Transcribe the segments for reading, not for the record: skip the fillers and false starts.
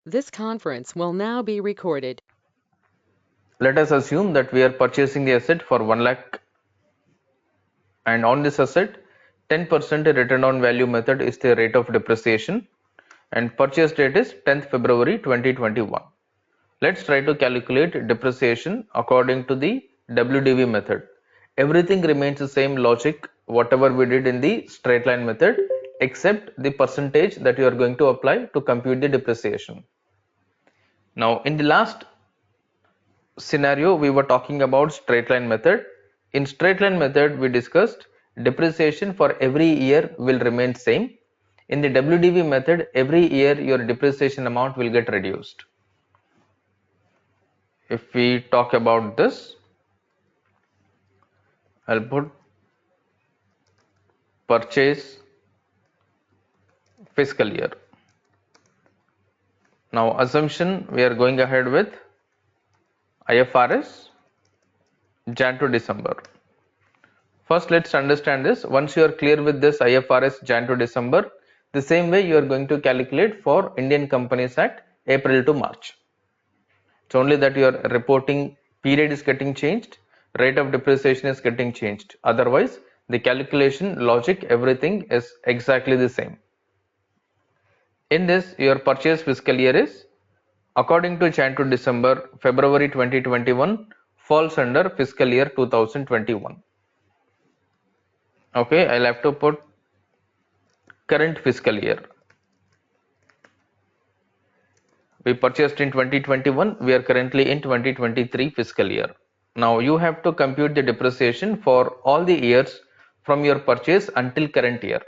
This conference will now be recorded. Let us assume that we are purchasing the asset for 1 lakh, and on this asset 10% return on value method is the rate of depreciation, and purchase date is 10th February 2021. Let's try to calculate depreciation according to the WDV method. Everything remains the same logic whatever we did in the straight line method, except the percentage that you are going to apply to compute the depreciation. Now in the last scenario we were talking about straight line method. In straight line method we discussed depreciation for every year will remain same. In the WDV method, every year your depreciation amount will get reduced. If we talk about this, I'll put purchase fiscal year. Now assumption we are going ahead with IFRS Jan to December. First let's understand this. Once you are clear with this IFRS Jan to December, the same way you are going to calculate for Indian Companies Act April to March. It's only that your reporting period is getting changed, rate of depreciation is getting changed. Otherwise the calculation logic, everything is exactly the same. In this, your purchase fiscal year is according to Jan to December. February 2021 falls under fiscal year 2021. Okay, I'll have to put current fiscal year. We purchased in 2021, we are currently in 2023 fiscal year. Now you have to compute the depreciation for all the years from your purchase until current year.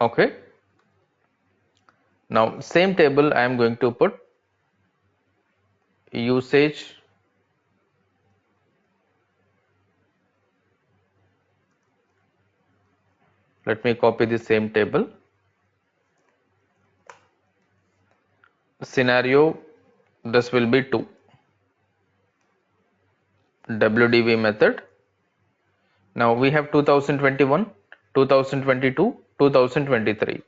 Okay. Now same table I am going to put usage let me copy the same table. Scenario, this will be 2 WDV method. Now we have 2021, 2022, 2023.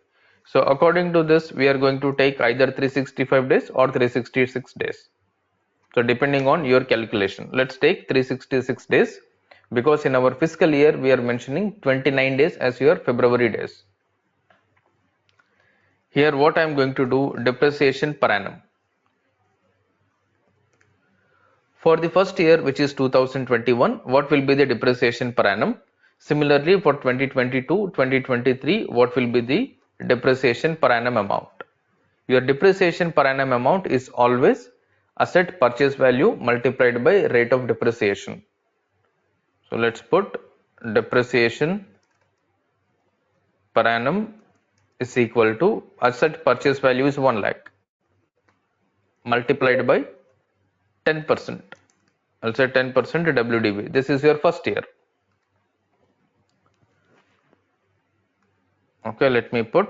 So according to this we are going to take either 365 days or 366 days. So depending on your calculation, let's take 366 days, because in our fiscal year we are mentioning 29 days as your February days. Here what I am going to do, depreciation per annum. For the first year, which is 2021, what will be the depreciation per annum? Similarly for 2022, 2023, what will be the depreciation per annum amount? Your depreciation per annum amount is always asset purchase value multiplied by rate of depreciation. So let's put depreciation per annum is equal to asset purchase value is 1 lakh multiplied by 10%. I'll say 10% WDV. This is your first year. Okay, let me put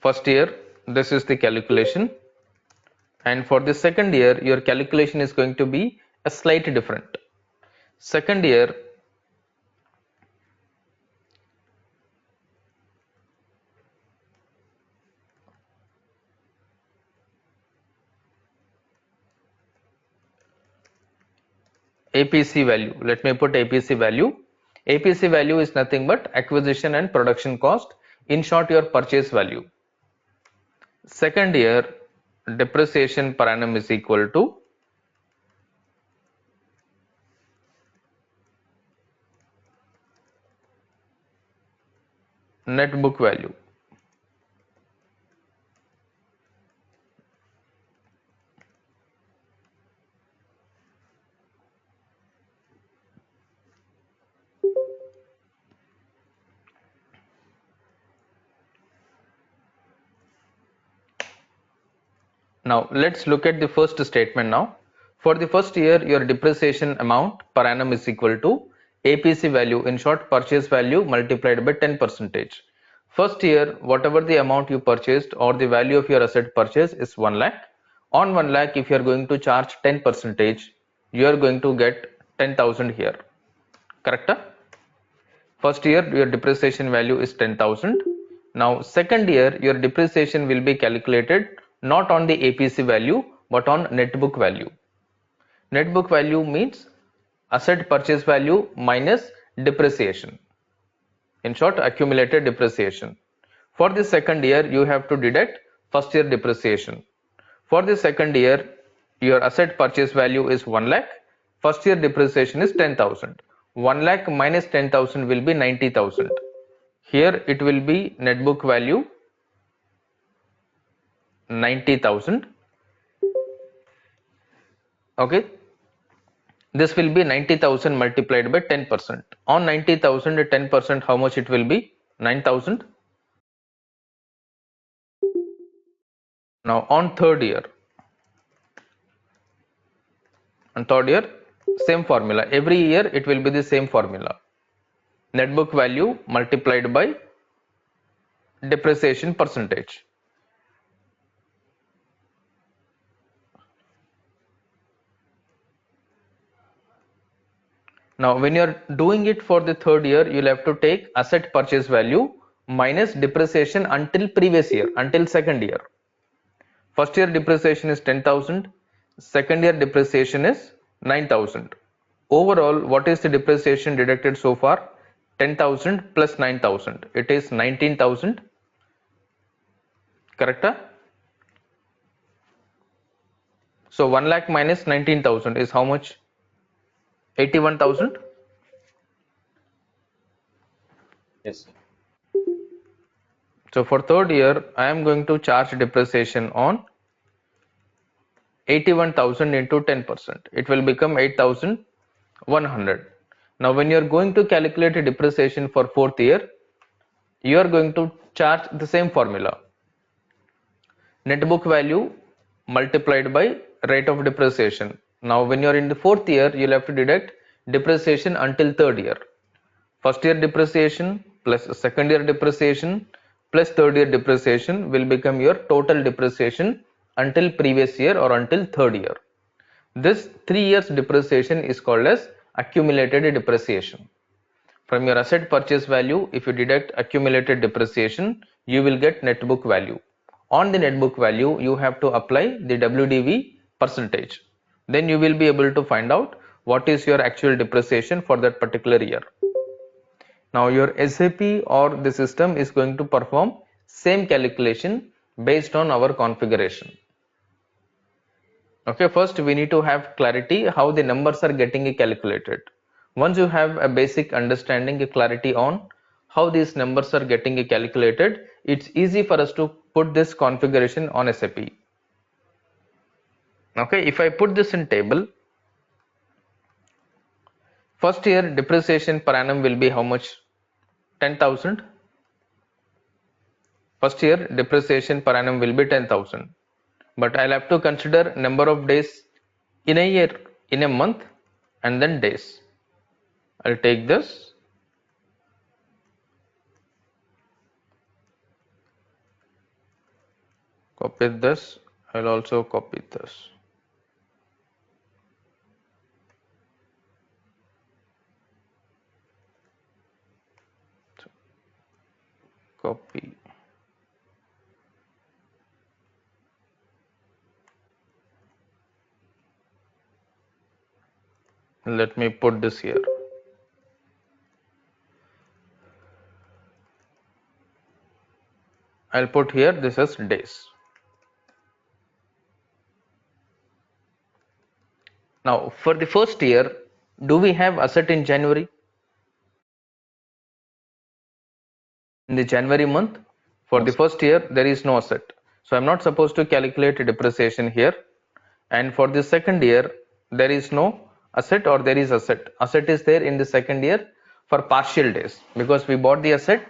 first year. This is the calculation. And for the second year, your calculation is going to be a slightly different. Second year, APC value. Let me put APC value. APC value is nothing but acquisition and production cost. In short, your purchase value. Second year, depreciation per annum is equal to net book value. Now let's look at the first statement now. For the first year, your depreciation amount per annum is equal to APC value, in short purchase value multiplied by 10%. First year, whatever the amount you purchased or the value of your asset purchase is 1 lakh. On 1 lakh, if you are going to charge 10%, you are going to get 10,000 here. Correct? First year, your depreciation value is 10,000. Now second year your depreciation will be calculated not on the APC value but on net book value. Net book value means asset purchase value minus depreciation. In short, accumulated depreciation. For the second year, you have to deduct first year depreciation. For the second year, your asset purchase value is 1 lakh. First year depreciation is 10,000. 1 lakh minus 10,000 will be 90,000. Here it will be net book value 90,000. Okay. This will be 90,000 multiplied by 10%. On 90,000, 10%, how much it will be? 9,000. Now on third year, same formula. Every year it will be the same formula. Net book value multiplied by depreciation percentage. Now when you are doing it for the third year, you will have to take asset purchase value minus depreciation until previous year, until second year. First year depreciation is 10,000, second year depreciation is 9,000. Overall, what is the depreciation deducted so far? 10,000 plus 9,000. It is 19,000. Correct? So 1 lakh minus 19,000 is how much? 81,000. Yes. So for third year, I am going to charge depreciation on 81,000 into 10%. It will become 8,100. Now when you are going to calculate a depreciation for fourth year, you are going to charge the same formula. Net book value multiplied by rate of depreciation. Now when you are in the fourth year, you will have to deduct depreciation until third year. First year depreciation plus second year depreciation plus third year depreciation will become your total depreciation until previous year or until third year. This 3 years depreciation is called as accumulated depreciation. From your asset purchase value, if you deduct accumulated depreciation, you will get net book value. On the net book value, you have to apply the WDV percentage. Then you will be able to find out what is your actual depreciation for that particular year. Now your SAP or the system is going to perform same calculation based on our configuration. Okay, first we need to have clarity how the numbers are getting calculated. Once you have a basic understanding, a clarity on how these numbers are getting calculated, it's easy for us to put this configuration on SAP. Okay, if I put this in table, first year depreciation per annum will be how much? 10,000. First year depreciation per annum will be 10,000. But I'll have to consider number of days in a year, in a month, and then days. I'll take this. Copy this. I'll also copy this. Copy. Let me put this here. I'll put here this as days. Now for the first year, do we have asset in January? In the January month, for the first year, there is no asset. So I'm not supposed to calculate depreciation here. And for the second year, there is no asset or there is asset. Asset is there in the second year for partial days because we bought the asset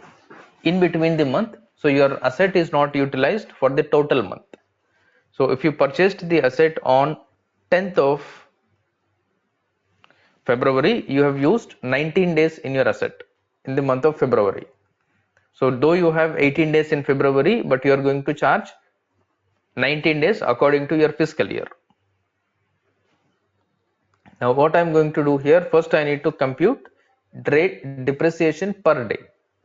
in between the month. So your asset is not utilized for the total month. So if you purchased the asset on 10th of February, you have used 19 days in your asset in the month of February. So though you have 18 days in February, but you are going to charge 19 days according to your fiscal year. Now what I am going to do here, first I need to compute depreciation per day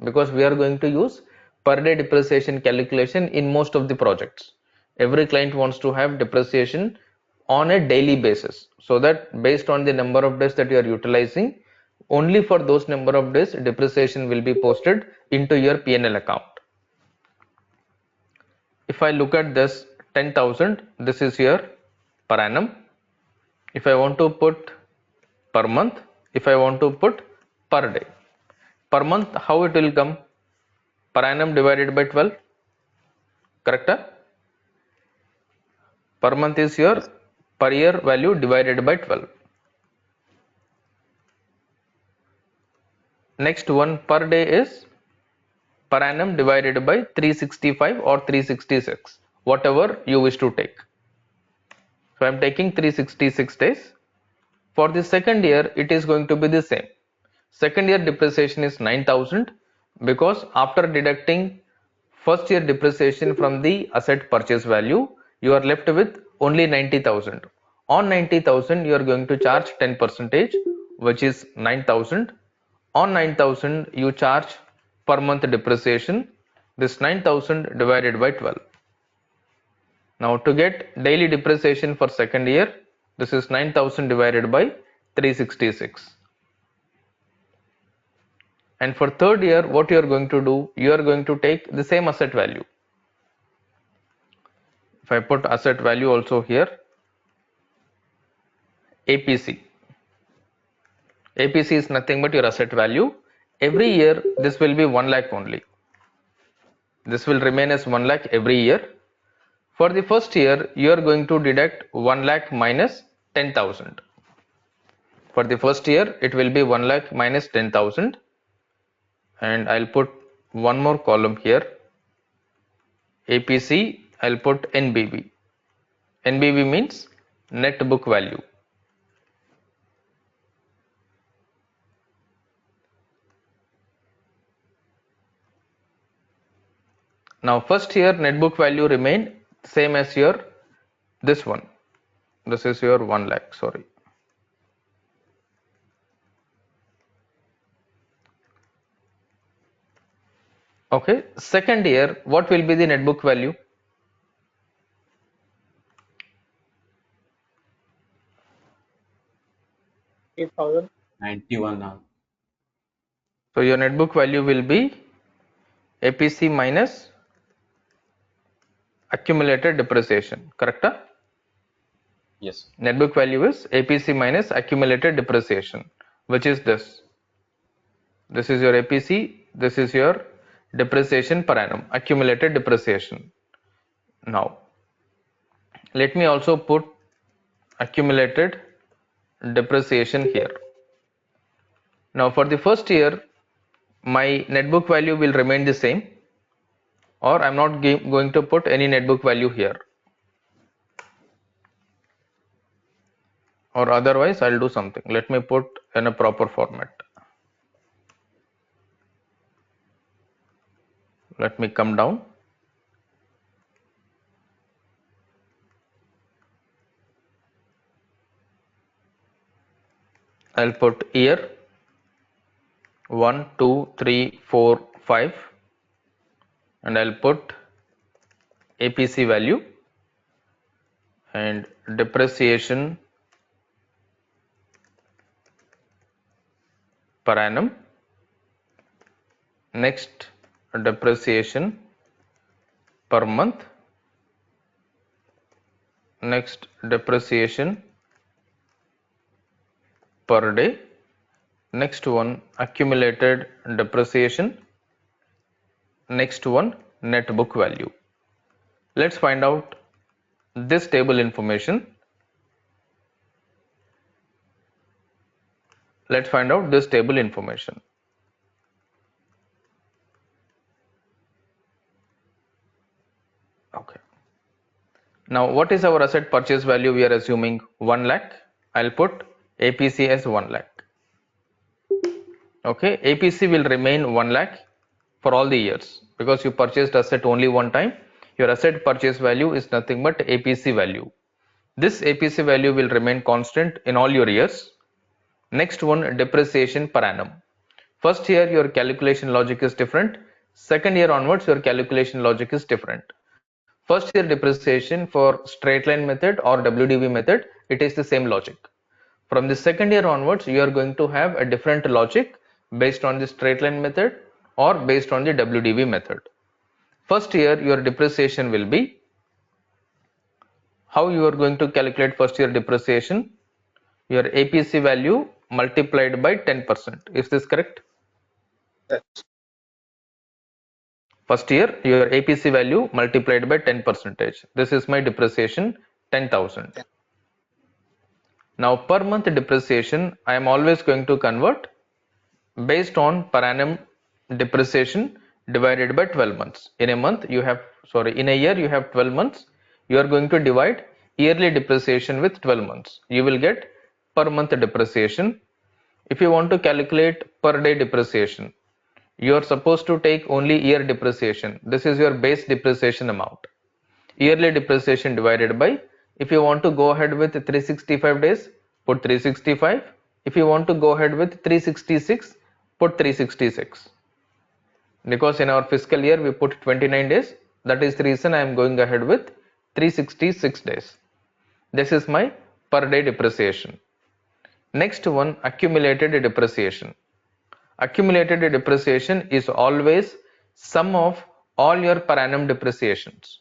because we are going to use per day depreciation calculation in most of the projects. Every client wants to have depreciation on a daily basis, so that based on the number of days that you are utilizing, only for those number of days depreciation will be posted into your P&L account. If I look at this 10,000, this is your per annum. If I want to put per month, if I want to put per day, per month, how it will come? Per annum divided by 12, correct? Per month is your Yes. per year value divided by 12. Next one, per day is per annum divided by 365 or 366, whatever you wish to take. So I am taking 366 days. For the second year, it is going to be the same. Second year depreciation is 9,000, because after deducting first year depreciation from the asset purchase value, you are left with only 90,000. On 90,000, you are going to charge 10%, which is 9,000. On 9,000, you charge per month depreciation. This 9,000 divided by 12. Now to get daily depreciation for second year, this is 9,000 divided by 366. And for third year, what you are going to do, you are going to take the same asset value. If I put asset value also here, APC. APC is nothing but your asset value. Every year, this will be 1 lakh only. This will remain as 1 lakh every year. For the first year, you are going to deduct 1 lakh minus 10,000. For the first year, it will be 1 lakh minus 10,000. And I'll put one more column here. APC, I'll put NBV. NBV means net book value. Now first year net book value remained same as your this one. This is your 1 lakh, sorry. Okay, second year, what will be the net book value? $8,000. 91 now. So your net book value will be APC minus accumulated depreciation, correct? Yes. Net book value is APC minus accumulated depreciation, which is this. This is your APC, this is your depreciation per annum, accumulated depreciation. Now, let me also put accumulated depreciation here. Now for the first year, my net book value will remain the same, or I'm not going to put any net book value here, or otherwise I'll do something. Let me put in a proper format. Let me come down. I'll put year 1, 2, 3, 4, 5, and I'll put APC value and depreciation per annum. Next, depreciation per month. Next, depreciation per day. Next one, accumulated depreciation. Next one, net book value. Let's find out this table information. Let's find out this table information. Okay. Now, what is our asset purchase value? We are assuming 1 lakh. I'll put APC as 1 lakh. Okay, APC will remain 1 lakh for all the years, because you purchased asset only one time. Your asset purchase value is nothing but APC value. This APC value will remain constant in all your years. Next one, depreciation per annum. First year your calculation logic is different. Second year onwards, your calculation logic is different. First year depreciation for straight line method or WDV method, it is the same logic. From the second year onwards, you are going to have a different logic based on the straight line method or based on the WDV method. First year, your depreciation will be, how you are going to calculate first year depreciation? Your APC value multiplied by 10%. Is this correct? Yes. First year, your APC value multiplied by 10%. This is my depreciation, 10,000. Yeah. Now per month depreciation, I am always going to convert based on per annum depreciation divided by 12 months. In a year you have 12 months. You are going to divide yearly depreciation with 12 months. You will get per month depreciation. If you want to calculate per day depreciation, you are supposed to take only year depreciation. This is your base depreciation amount. Yearly depreciation divided by, if you want to go ahead with 365 days, put 365. If you want to go ahead with 366, put 366. Because in our fiscal year we put 29 days, that is the reason I am going ahead with 366 days. This is my per day depreciation. Next one, accumulated depreciation. Accumulated depreciation is always sum of all your per annum depreciations.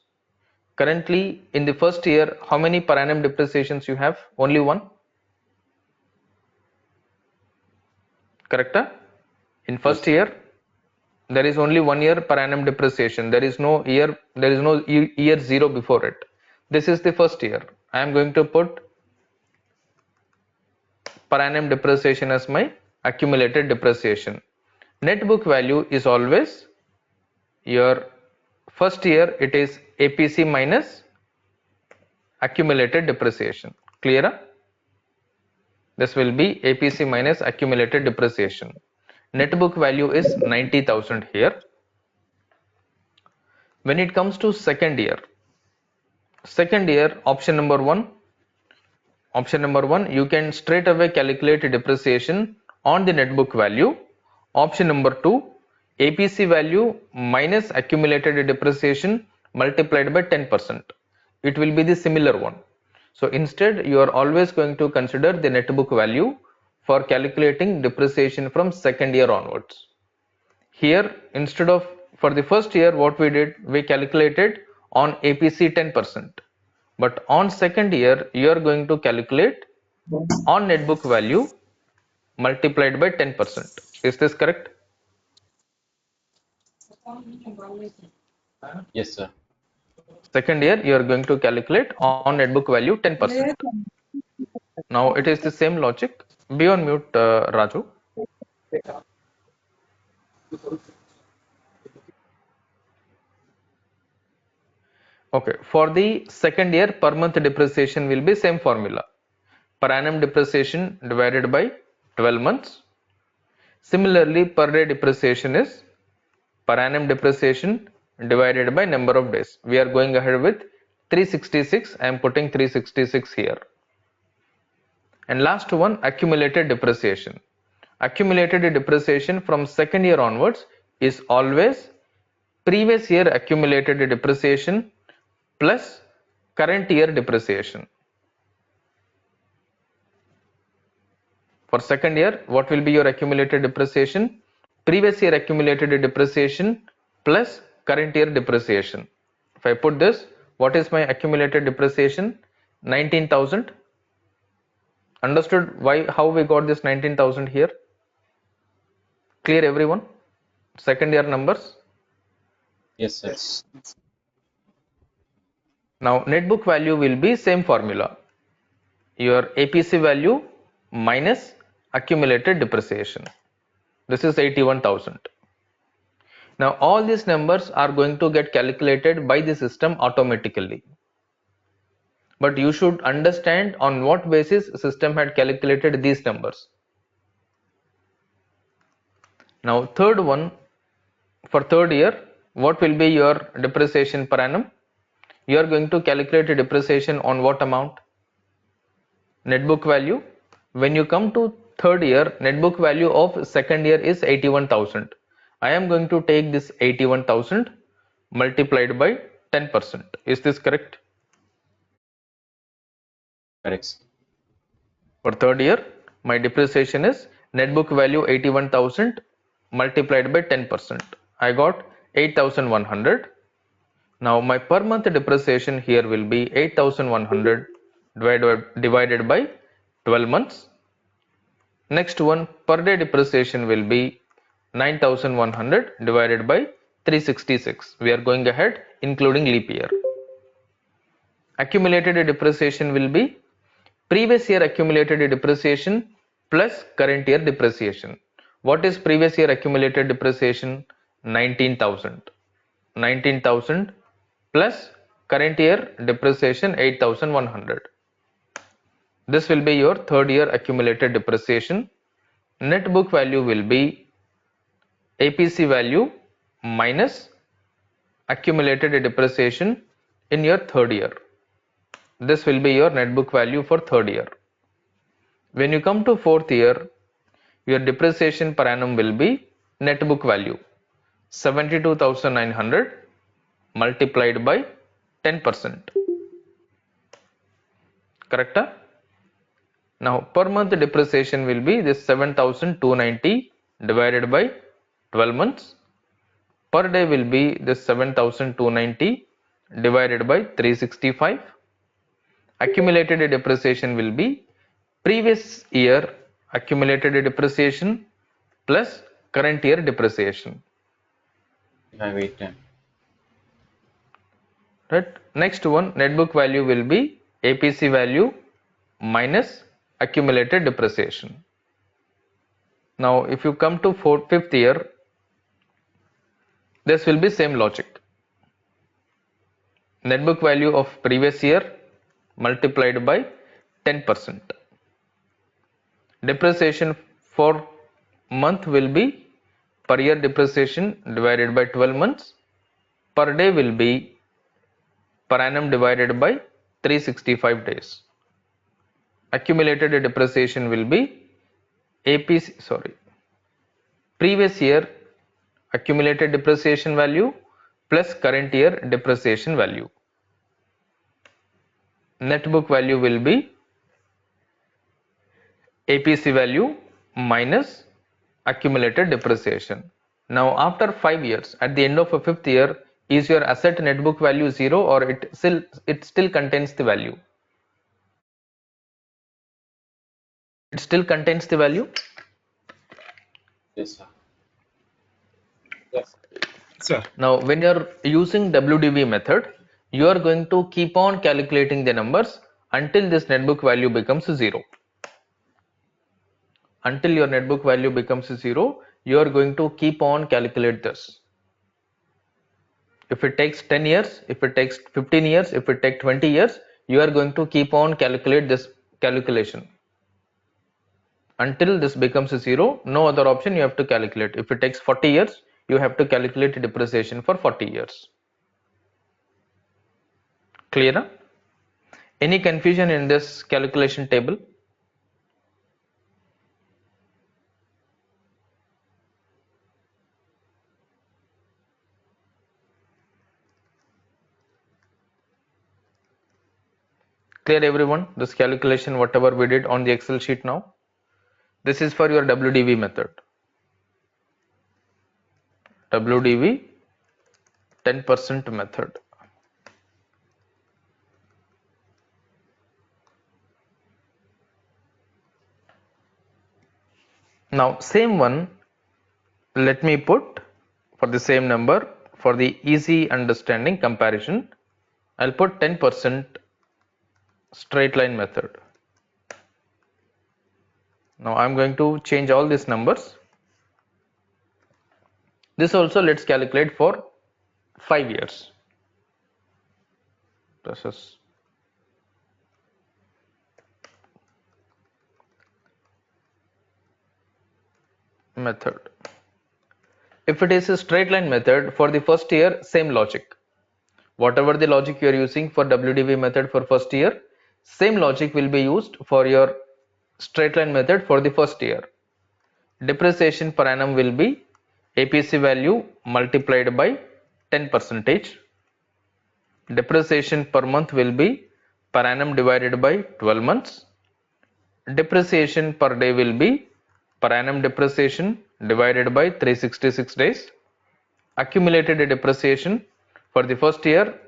Currently, in the first year, how many per annum depreciations you have? Only one? Correct? In first year, there is only 1 year per annum depreciation. There is no year zero before it. This is the first year. I am going to put per annum depreciation as my accumulated depreciation. Net book value is always your first year, it is APC minus accumulated depreciation. Clear? This will be APC minus accumulated depreciation. Net book value is 90,000 here. When it comes to second year, option number one, you can straight away calculate depreciation on the net book value. Option number two, APC value minus accumulated depreciation multiplied by 10%. It will be the similar one. So instead, you are always going to consider the net book value for calculating depreciation from second year onwards. Here, instead of for the first year, what we did, we calculated on APC 10%. But on second year, you are going to calculate on net book value multiplied by 10%. Is this correct? Yes, sir. Second year, you are going to calculate on net book value 10%. Now it is the same logic. Be on mute, Raju. Okay, for the second year, per month depreciation will be same formula. Per annum depreciation divided by 12 months. Similarly, per day depreciation is per annum depreciation divided by number of days. We are going ahead with 366. I am putting 366 here. And last one, accumulated depreciation. Accumulated depreciation from second year onwards is always previous year accumulated depreciation plus current year depreciation. For second year, what will be your accumulated depreciation? Previous year accumulated depreciation plus current year depreciation. If I put this, what is my accumulated depreciation? 19,000. Understood how we got this 19,000 here? Clear everyone? Second year numbers? Yes, sir. Yes. Now net book value will be same formula. Your APC value minus accumulated depreciation. This is 81,000. Now all these numbers are going to get calculated by the system automatically. But you should understand on what basis system had calculated these numbers. Now third one, for third year, what will be your depreciation per annum? You are going to calculate a depreciation on what amount? Net book value. When you come to third year, net book value of second year is 81,000. I am going to take this 81,000 multiplied by 10%. Is this correct? Correct, sir. For third year, my depreciation is net book value 81,000 multiplied by 10%. I got 8,100. Now my per month depreciation here will be 8,100 divided by 12 months. Next one, per day depreciation will be 9,100 divided by 366. We are going ahead including leap year. Accumulated depreciation will be previous year accumulated depreciation plus current year depreciation. What is previous year accumulated depreciation? 19,000. 19,000 plus current year depreciation 8,100. This will be your third year accumulated depreciation. Net book value will be APC value minus accumulated depreciation in your third year. This will be your net book value for third year. When you come to fourth year, your depreciation per annum will be net book value 72,900 multiplied by 10%. Correct? Now per month depreciation will be this 7,290 divided by 12 months. Per day will be this 7,290 divided by 365. Accumulated depreciation will be previous year accumulated depreciation plus current year depreciation. If I wait 10. Right. Next one, net book value will be APC value minus accumulated depreciation. Now if you come to fifth year, this will be same logic. Net book value of previous year multiplied by 10%. Depreciation for month will be per year depreciation divided by 12 months. Per day will be per annum divided by 365 days. Accumulated depreciation will be previous year accumulated depreciation value plus current year depreciation value. Net book value will be APC value minus accumulated depreciation. Now after 5 years, at the end of a fifth year, is your asset net book value 0 or it still contains the value? It still contains the value? Yes, sir. Yes, sir. Now when you are using WDV method, you are going to keep on calculating the numbers until this net book value becomes 0. Until your net book value becomes 0, you are going to keep on calculate this. If it takes 10 years, if it takes 15 years, if it takes 20 years, you are going to keep on calculate this calculation. Until this becomes 0, no other option you have to calculate. If it takes 40 years, you have to calculate depreciation for 40 years. Clear? Any confusion in this calculation table? Clear everyone? This calculation whatever we did on the Excel sheet now. This is for your WDV method. WDV 10% method. Now same one, let me put for the same number for the easy understanding comparison. I'll put 10% straight line method. Now I'm going to change all these numbers. This also let's calculate for 5 years. This is method. If it is a straight line method for the first year, same logic. Whatever the logic you are using for WDV method for first year, same logic will be used for your straight line method for the first year. Depreciation per annum will be APC value multiplied by 10 percentage. Depreciation per month will be per annum divided by 12 months. Depreciation per day will be per annum depreciation divided by 366 days. Accumulated depreciation for the first year,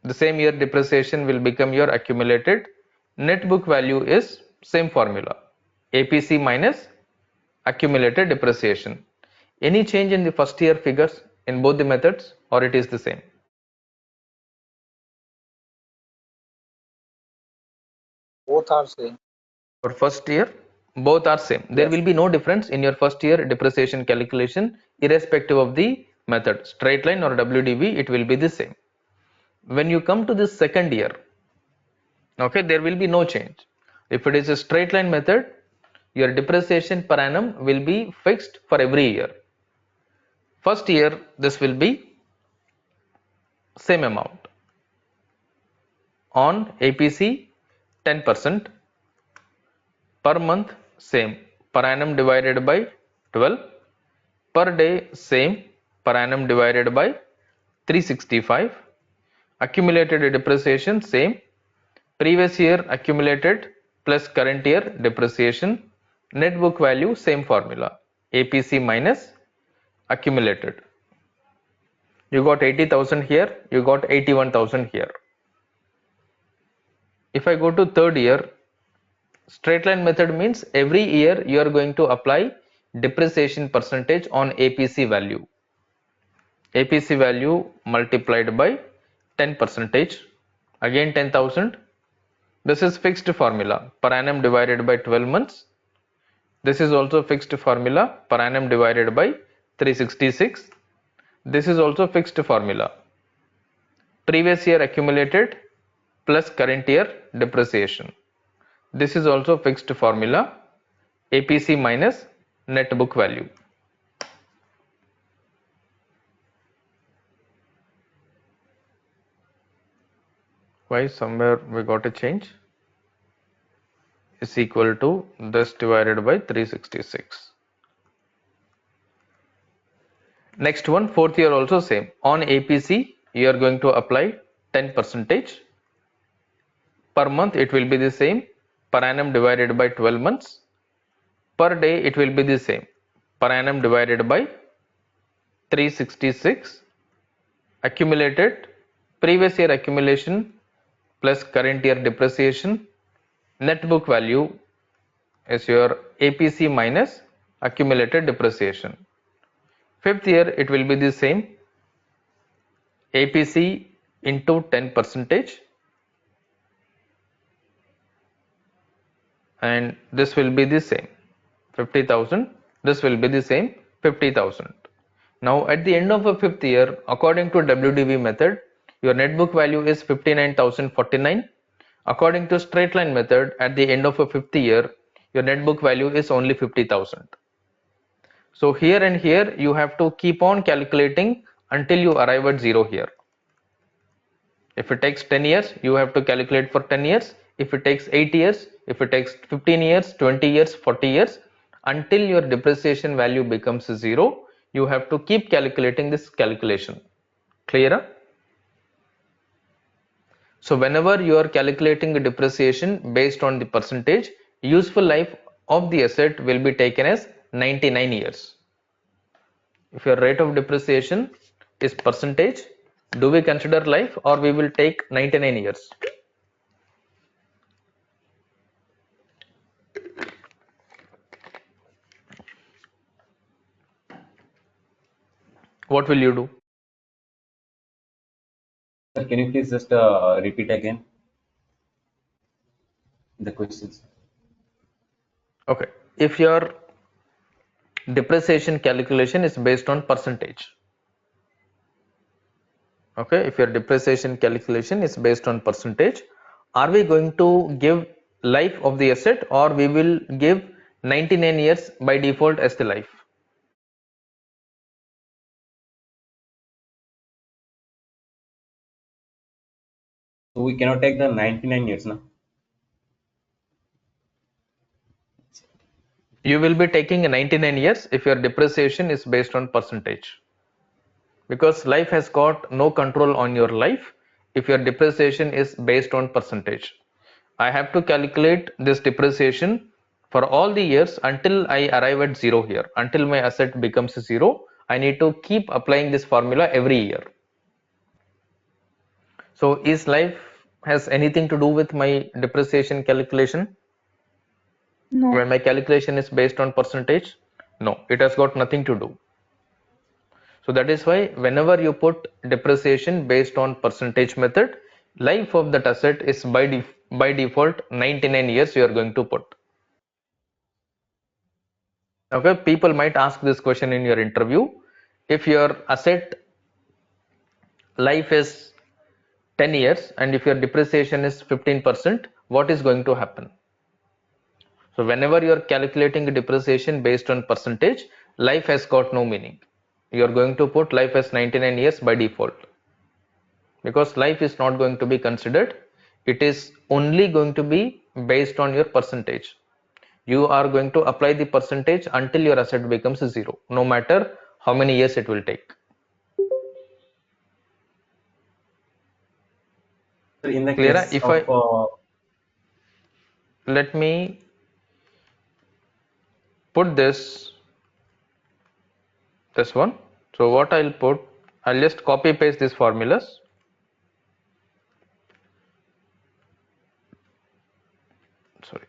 the same year depreciation will become your accumulated. Net book value is same formula, APC minus accumulated depreciation. Any change in the first year figures in both the methods, or it is the same? Both are same. For first year, both are same. There Yes. will be no difference in your first year depreciation calculation irrespective of the method. Straight line or WDV, it will be the same. When you come to the second year, okay, there will be no change. If it is a straight line method, your depreciation per annum will be fixed for every year. First year, this will be same amount. On APC, 10%. Per month, same. Per annum divided by 12. Per day, same. Per annum divided by 365. Accumulated depreciation, same. Previous year accumulated plus current year depreciation. Net book value, same formula. APC minus accumulated. You got 80,000 here, you got 81,000 here. If I go to third year, straight line method means every year you are going to apply depreciation percentage on APC value. APC value multiplied by 10 percentage, again 10,000. This is fixed formula, per annum divided by 12 months. This is also fixed formula, per annum divided by 366. This is also fixed formula, previous year accumulated plus current year depreciation. This is also fixed formula, APC minus net book value. Why somewhere we got a change? Is equal to this divided by 366. Next one, fourth year also same. On APC, you are going to apply 10 percentage. Per month it will be the same, per annum divided by 12 months. Per day it will be the same, per annum divided by 366. Accumulated, previous year accumulation plus current year depreciation. Net book value is your APC minus accumulated depreciation. Fifth year it will be the same, APC into 10 percentage, and this will be the same 50,000. This will be the same 50,000. Now at the end of a fifth year, according to WDV method, your net book value is 59,049. According to straight line method, at the end of a fifth year, your net book value is only 50,000. So here and here you have to keep on calculating until you arrive at zero here. If it takes 10 years, you have to calculate for 10 years. If it takes 8 years, if it takes 15 years, 20 years, 40 years, until your depreciation value becomes zero, you have to keep calculating this calculation. Clear? So whenever you are calculating the depreciation based on the percentage, useful life of the asset will be taken as 99 years. If your rate of depreciation is percentage, do we consider life or we will take 99 years? What will you do? Sir, can you please just repeat again the questions? Okay. If your depreciation calculation is based on percentage, okay, if your depreciation calculation is based on percentage, are we going to give life of the asset or we will give 99 years by default as the life? So we cannot take the 99 years now. You will be taking 99 years if your depreciation is based on percentage, because life has got no control on your life if your depreciation is based on percentage. I have to calculate this depreciation for all the years until I arrive at zero here, until my asset becomes zero. I need to keep applying this formula every year. So is life has anything to do with my depreciation calculation No. when my calculation is based on percentage? No, it has got nothing to do. So that is why whenever you put depreciation based on percentage method, life of that asset is by default 99 years you are going to put. Okay, people might ask this question in your interview. If your asset life is 10 years and if your depreciation is 15%, what is going to happen? So whenever you are calculating depreciation based on percentage, life has got no meaning. You are going to put life as 99 years by default, because life is not going to be considered. It is only going to be based on your percentage. You are going to apply the percentage until your asset becomes zero, no matter how many years it will take. In the Clear? case of Let me put this one. So what I'll just copy paste these formulas. Sorry.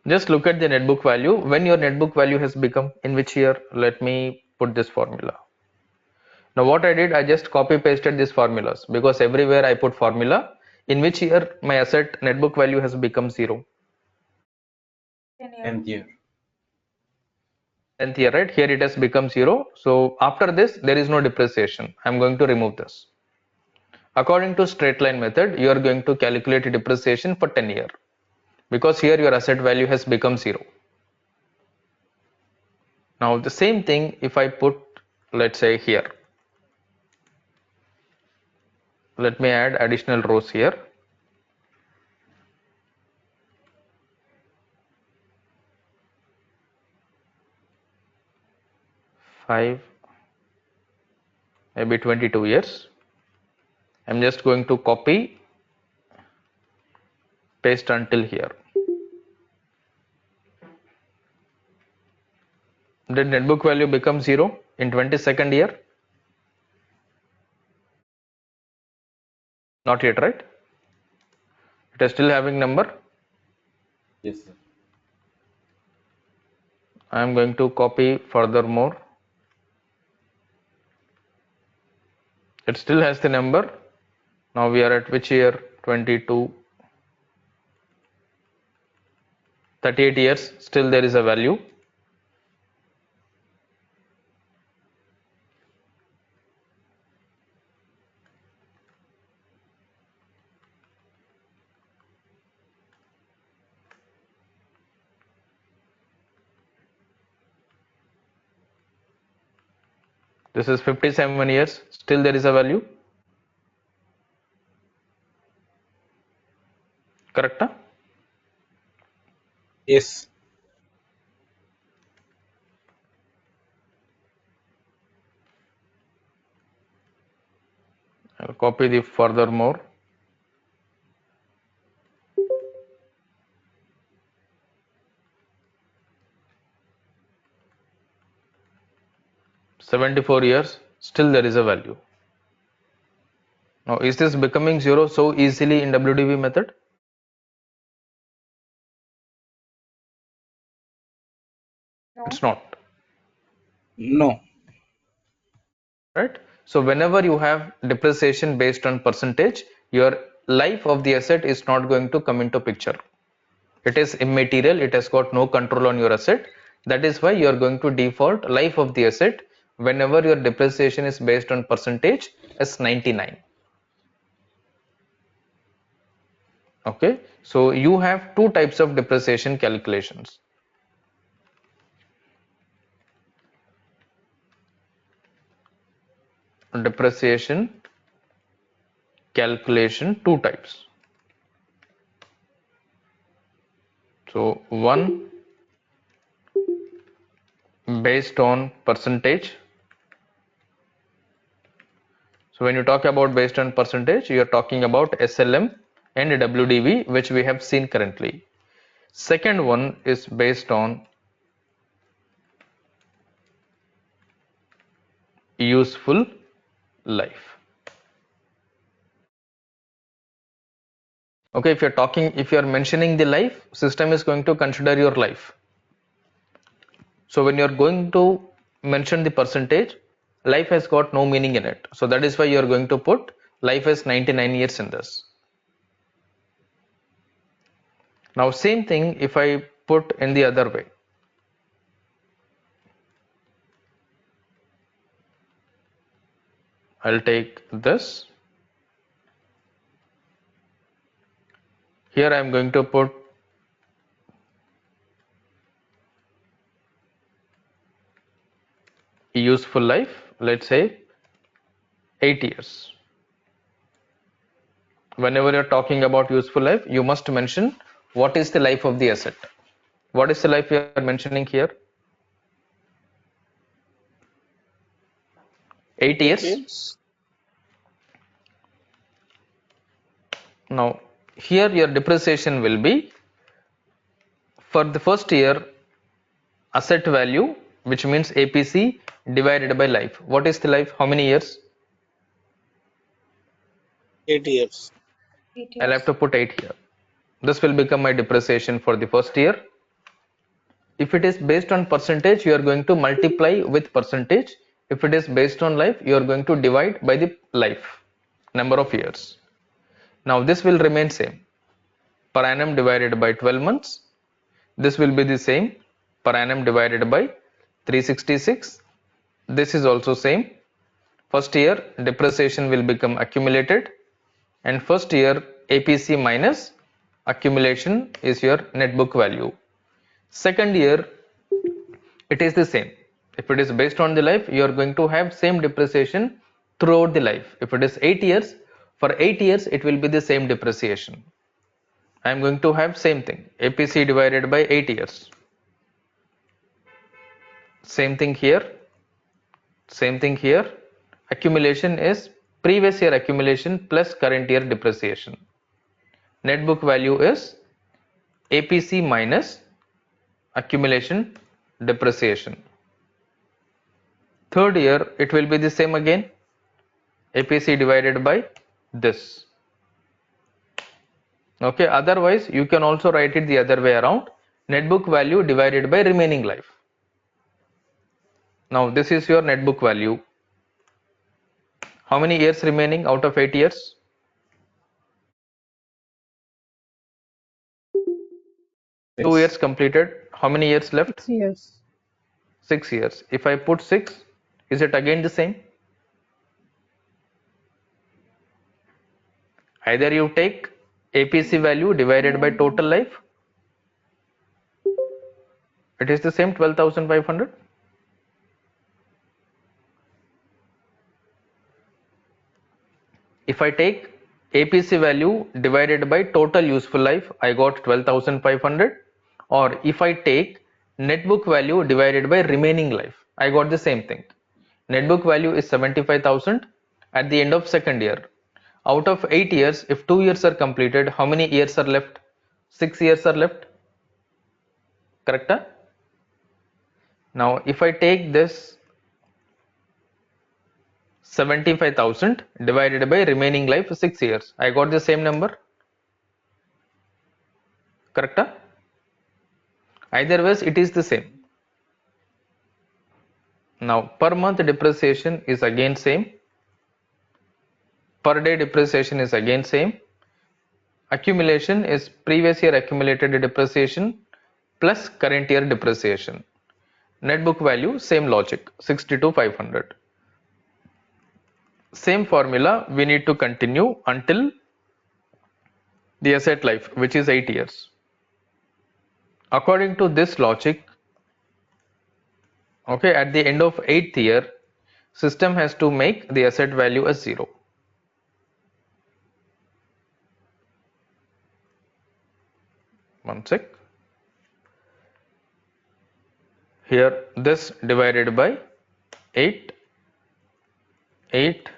Just look at the net book value. When your net book value has become in which year? Let me put this formula. Now what I did, I just copy pasted these formulas because everywhere I put formula. In which year my asset net book value has become zero? 10th year. 10th year, right? Here it has become zero. So after this, there is no depreciation. I'm going to remove this. According to straight line method, you are going to calculate depreciation for 10 year, because here your asset value has become zero. Now the same thing if I put, let's say here, let me add additional rows here. Five, maybe 22 years. I'm just going to copy, paste until here. Did net book value become zero in 22nd year? Not yet, right? It is still having number. Yes, sir. I am going to copy furthermore. It still has the number. Now we are at which year? 22. 38 years. Still there is a value. This is 57 years. Still there is a value. Correct? Huh? Yes. I'll copy the furthermore. $74, still there is a value. Now is this becoming zero so easily in WDV method? No. It's not, No. right? So whenever you have depreciation based on percentage, your life of the asset is not going to come into picture. It is immaterial. It has got no control on your asset. That is why you are going to default life of the asset whenever your depreciation is based on percentage as 99. Okay, so you have two types of depreciation calculations. Depreciation calculation two types. So one based on percentage. So when you talk about based on percentage, you are talking about SLM and WDV, which we have seen currently. Second one is based on useful life. Okay, if you're mentioning the life, system is going to consider your life. So when you're going to mention the percentage, life has got no meaning in it. So that is why you're going to put life as 99 years in this. Now same thing if I put in the other way. I'll take this. Here I'm going to put useful life, let's say 8 years. Whenever you're talking about useful life, you must mention what is the life of the asset. What is the life you are mentioning here? 8 years. Yes. Now here your depreciation will be for the first year asset value, which means APC divided by life. What is the life? How many years? 8 years. 8 I'll have years. to put 8 here. This will become my depreciation for the first year. If it is based on percentage, you are going to multiply with percentage. If it is based on life, you are going to divide by the life, number of years. Now this will remain same. Per annum divided by 12 months. This will be the same. Per annum divided by 366. This is also same. First year depreciation will become accumulated, and first year APC minus accumulation is your net book value. Second year it is the same. If it is based on the life, you are going to have same depreciation throughout the life. If it is 8 years, for 8 years it will be the same depreciation. I am going to have same thing, APC divided by 8 years. Same thing here. Same thing here. Accumulation is previous year accumulation plus current year depreciation. Net book value is APC minus accumulation depreciation. Third year it will be the same again. APC divided by this. Okay, otherwise you can also write it the other way around. Net book value divided by remaining life. Now this is your net book value. How many years remaining out of 8 years? 2 years completed. How many years left? 6 years. 6 years. If I put 6, is it again the same? Either you take APC value divided by total life. It is the same 12,500. If I take APC value divided by total useful life, I got 12,500. Or if I take net book value divided by remaining life, I got the same thing. Net book value is 75,000 at the end of second year. Out of 8 years, if 2 years are completed, how many years are left? 6 years are left. Correct? Now, if I take this 75,000 divided by remaining life 6 years, I got the same number. Correct? Either ways, it is the same. Now, per month depreciation is again same. Per day depreciation is again same. Accumulation is previous year accumulated depreciation plus current year depreciation. Net book value, same logic, 62,500. Same formula we need to continue until the asset life, which is 8 years. According to this logic, okay, at the end of 8th year, system has to make the asset value as 0. One sec. Here this divided by 8, 8,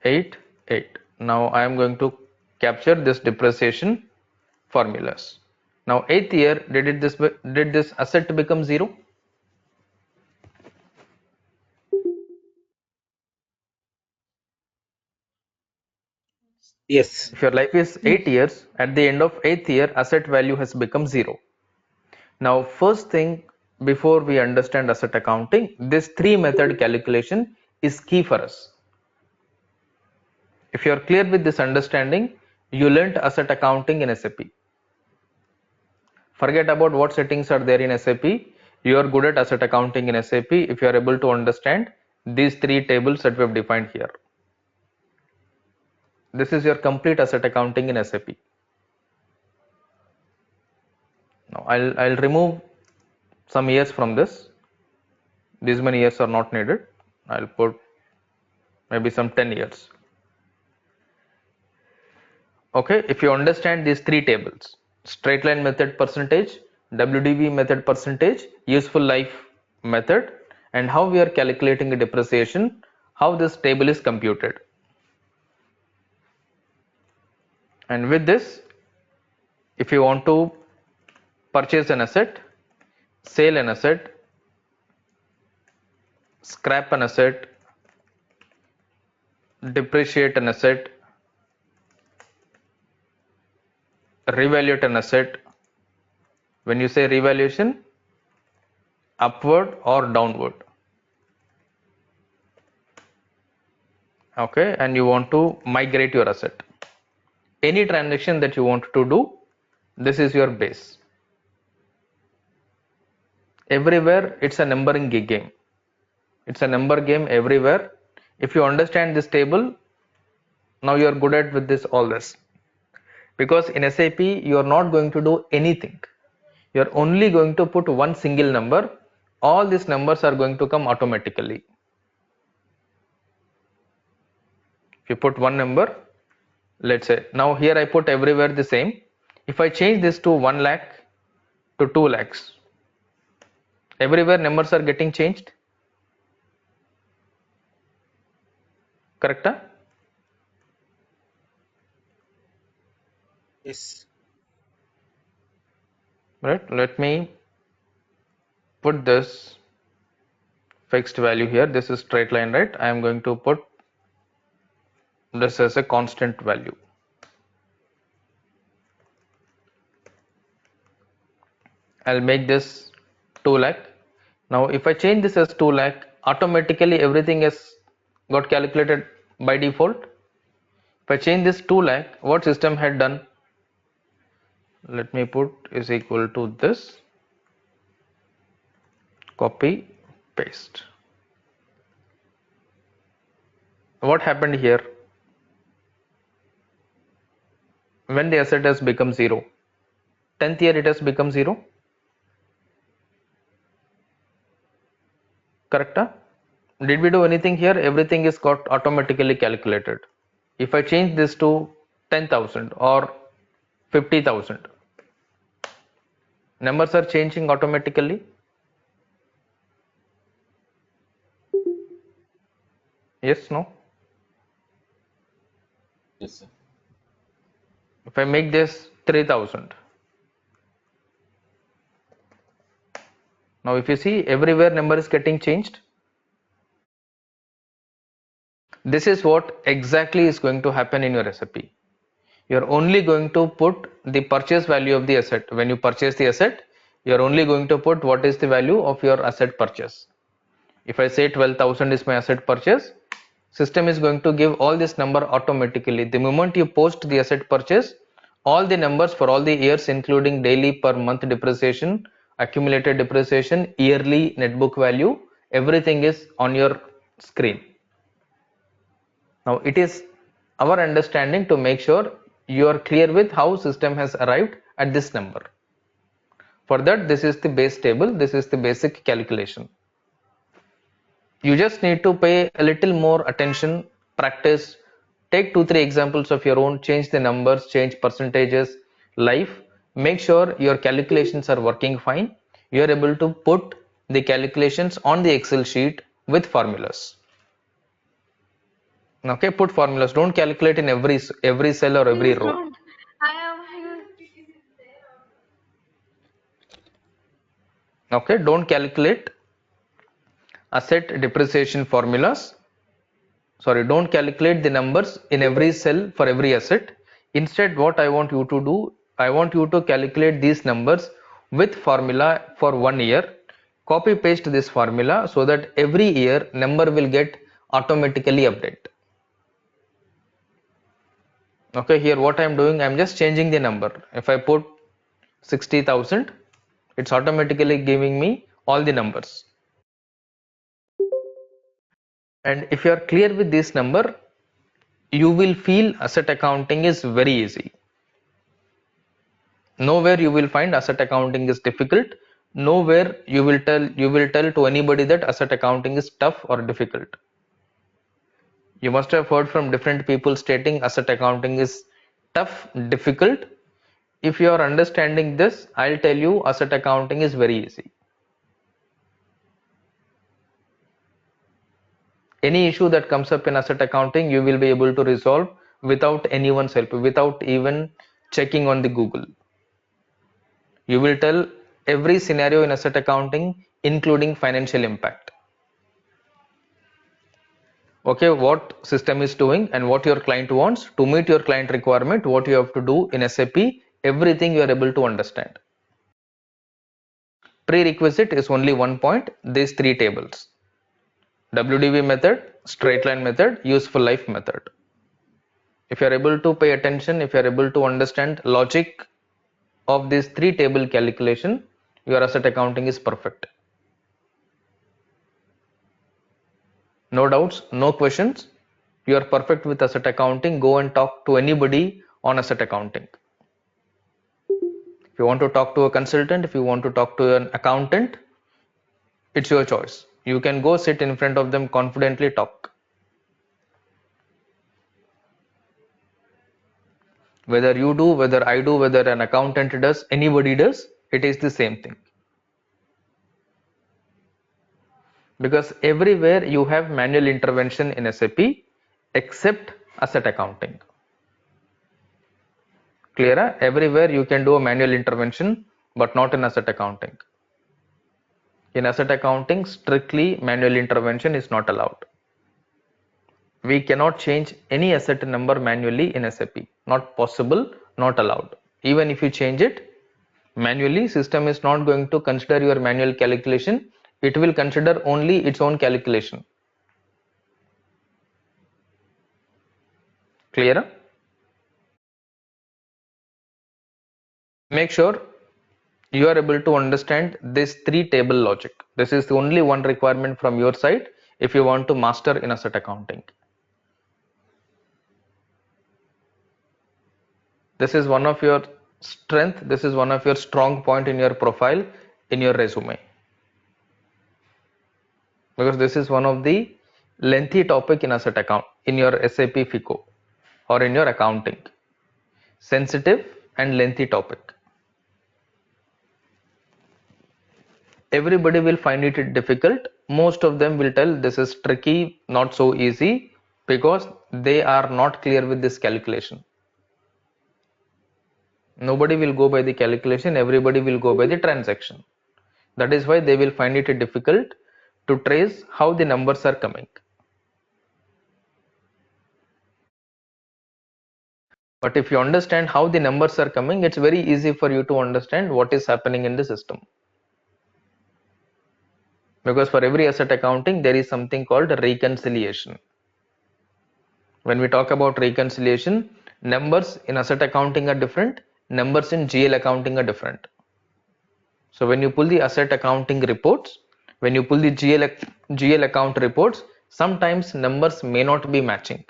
8, 8. Now I am going to capture this depreciation formulas. Now 8th year, did this asset become 0? Yes. If your life is 8 Yes. years, at the end of 8th year, asset value has become 0. Now first thing, before we understand asset accounting, this 3 method calculation is key for us. If you are clear with this understanding, you learnt asset accounting in SAP. Forget about what settings are there in SAP. You are good at asset accounting in SAP if you are able to understand these 3 tables that we have defined here. This is your complete asset accounting in SAP. Now I'll remove some years from this. These many years are not needed. I'll put maybe some 10 years. Okay, if you understand these 3 tables, straight line method percentage, WDV method percentage, useful life method, and how we are calculating the depreciation, how this table is computed. And with this, if you want to purchase an asset, sell an asset, scrap an asset, depreciate an asset, revaluate an asset. When you say revaluation, upward or downward. Okay, and you want to migrate your asset. Any transaction that you want to do, this is your base. Everywhere it's a numbering game. It's a number game everywhere. If you understand this table, now you are good at with this all this. Because in SAP you are not going to do anything. You are only going to put one single number. All these numbers are going to come automatically. If you put one number, let's say now here I put everywhere the same. If I change this to 1 lakh to 2 lakhs, everywhere numbers are getting changed. Correct? Yes. Right, let me put this fixed value here. This is straight line, right? I am going to put this as a constant value. I'll make this 2 lakh. Now if I change this as 2 lakh, automatically everything has got calculated by default. If I change this 2 lakh, what system had done? Let me put is equal to this, copy, paste. What happened here? When the asset has become 0, 10th year it has become 0. Correct? Did we do anything here? Everything is got automatically calculated. If I change this to 10,000 or 50,000, numbers are changing automatically. Yes, no? Yes, sir. If I make this 3,000, now if you see everywhere number is getting changed. This is what exactly is going to happen in your SAP. You are only going to put the purchase value of the asset. When you purchase the asset, you are only going to put what is the value of your asset purchase. If I say 12,000 is my asset purchase, system is going to give all this number automatically. The moment you post the asset purchase, all the numbers for all the years including daily, per month depreciation, accumulated depreciation, yearly net book value, everything is on your screen. Now it is our understanding to make sure you are clear with how system has arrived at this number. For that, this is the base table, this is the basic calculation. You just need to pay a little more attention, practice, take 2-3 examples of your own, change the numbers, change percentages, life. make sure your calculations are working fine. You are able to put the calculations on the Excel sheet with formulas. Okay, put formulas. Don't calculate in every cell or every row. Okay, don't calculate asset depreciation formulas. Sorry, don't calculate the numbers in every cell for every asset. Instead, what I want you to do, I want you to calculate these numbers with formula for 1 year. Copy paste this formula so that every year number will get automatically update. Okay, here what I am doing, I am just changing the number. If I put 60,000, it's automatically giving me all the numbers. And if you are clear with this number, you will feel asset accounting is very easy. Nowhere you will find asset accounting is difficult. Nowhere you will tell to anybody that asset accounting is tough or difficult. You must have heard from different people stating asset accounting is tough, difficult. If you are understanding this, I'll tell you asset accounting is very easy. Any issue that comes up in asset accounting, you will be able to resolve without anyone's help, without even checking on the Google. You will tell every scenario in asset accounting, including financial impact. Okay, what system is doing and what your client wants to meet your client requirement, what you have to do in SAP, everything you are able to understand. Prerequisite is only one point, these three tables: WDV method, straight line method, useful life method. If you are able to pay attention, if you are able to understand logic of these three table calculation, your asset accounting is perfect. No doubts, no questions. You are perfect with asset accounting. Go and talk to anybody on asset accounting. If you want to talk to a consultant, if you want to talk to an accountant, it's your choice. You can go sit in front of them, confidently talk. Whether you do, whether I do, whether an accountant does, anybody does, it is the same thing. Because everywhere you have manual intervention in SAP except asset accounting. Clear? Everywhere you can do a manual intervention, but not in asset accounting. In asset accounting, strictly manual intervention is not allowed. We cannot change any asset number manually in SAP. Not possible, not allowed. Even if you change it manually, system is not going to consider your manual calculation. It will consider only its own calculation. Clear? Make sure you are able to understand this three table logic. This is the only one requirement from your side if you want to master in asset accounting. This is one of your strength. This is one of your strong point in your profile, in your resume. Because this is one of the lengthy topic in asset account, in your SAP FICO or in your accounting. Sensitive and lengthy topic. Everybody will find it difficult. Most of them will tell this is tricky, not so easy, because they are not clear with this calculation. Nobody will go by the calculation, everybody will go by the transaction. That is why they will find it difficult to trace how the numbers are coming. But if you understand how the numbers are coming, it's very easy for you to understand what is happening in the system. Because for every asset accounting, there is something called reconciliation. When we talk about reconciliation, numbers in asset accounting are different, numbers in GL accounting are different. So when you pull the asset accounting reports, when you pull the GL account reports, sometimes numbers may not be matching.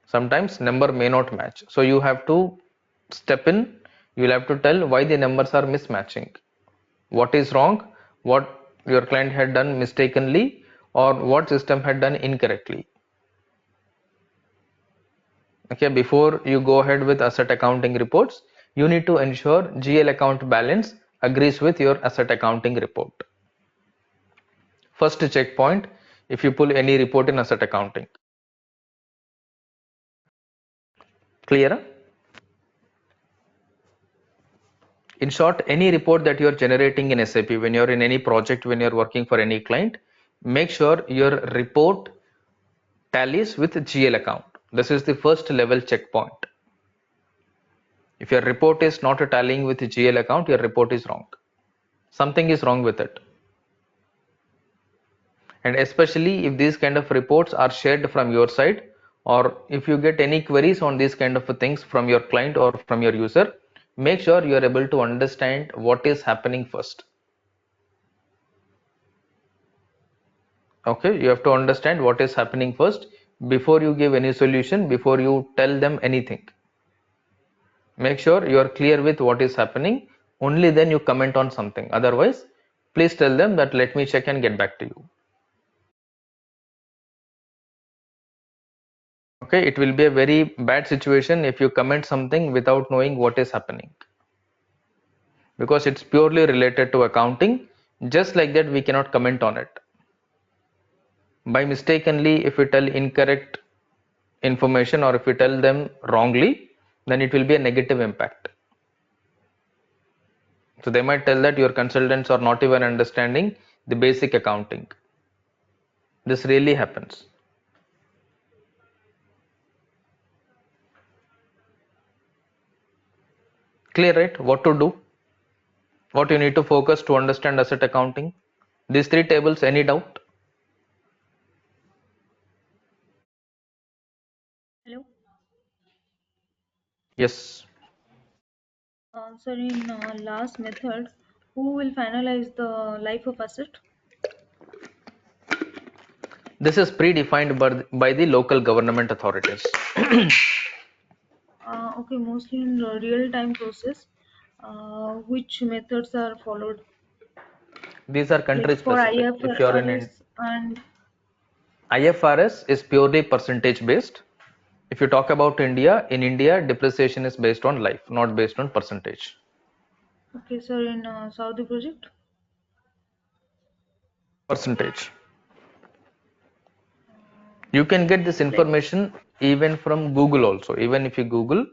Sometimes number may not match. So you have to step in, you will have to tell why the numbers are mismatching. What is wrong, what your client had done mistakenly, or what system had done incorrectly. Okay, before you go ahead with asset accounting reports, you need to ensure GL account balance agrees with your asset accounting report. First checkpoint if you pull any report in asset accounting. Clear? In short, any report that you're generating in SAP, when you're in any project, when you're working for any client, make sure your report tallies with GL account. This is the first level checkpoint. If your report is not tallying with GL account, your report is wrong. Something is wrong with it. And especially if these kind of reports are shared from your side, or if you get any queries on these kind of things from your client or from your user, make sure you are able to understand what is happening first. Okay, you have to understand what is happening first before you give any solution, before you tell them anything. Make sure you are clear with what is happening, only then you comment on something. Otherwise, please tell them that let me check and get back to you. Okay, it will be a very bad situation if you comment something without knowing what is happening, because it's purely related to accounting. Just like that, we cannot comment on it. By mistakenly, if we tell incorrect information or if we tell them wrongly, then it will be a negative impact. So they might tell that your consultants are not even understanding the basic accounting. This really happens. Clear, right? What to do? What you need to focus to understand asset accounting? These three tables, any doubt? Hello. Yes. Sir, in last method, who will finalize the life of asset? This is predefined by the local government authorities. Okay, mostly in real-time process. Which methods are followed? These are country Like for specific. If you are in IFRS and IFRS is purely percentage based. If you talk about India, in India, depreciation is based on life, not based on percentage. okay, sir, in Saudi project. Percentage. You can get this Like information even from Google also. Even if you Google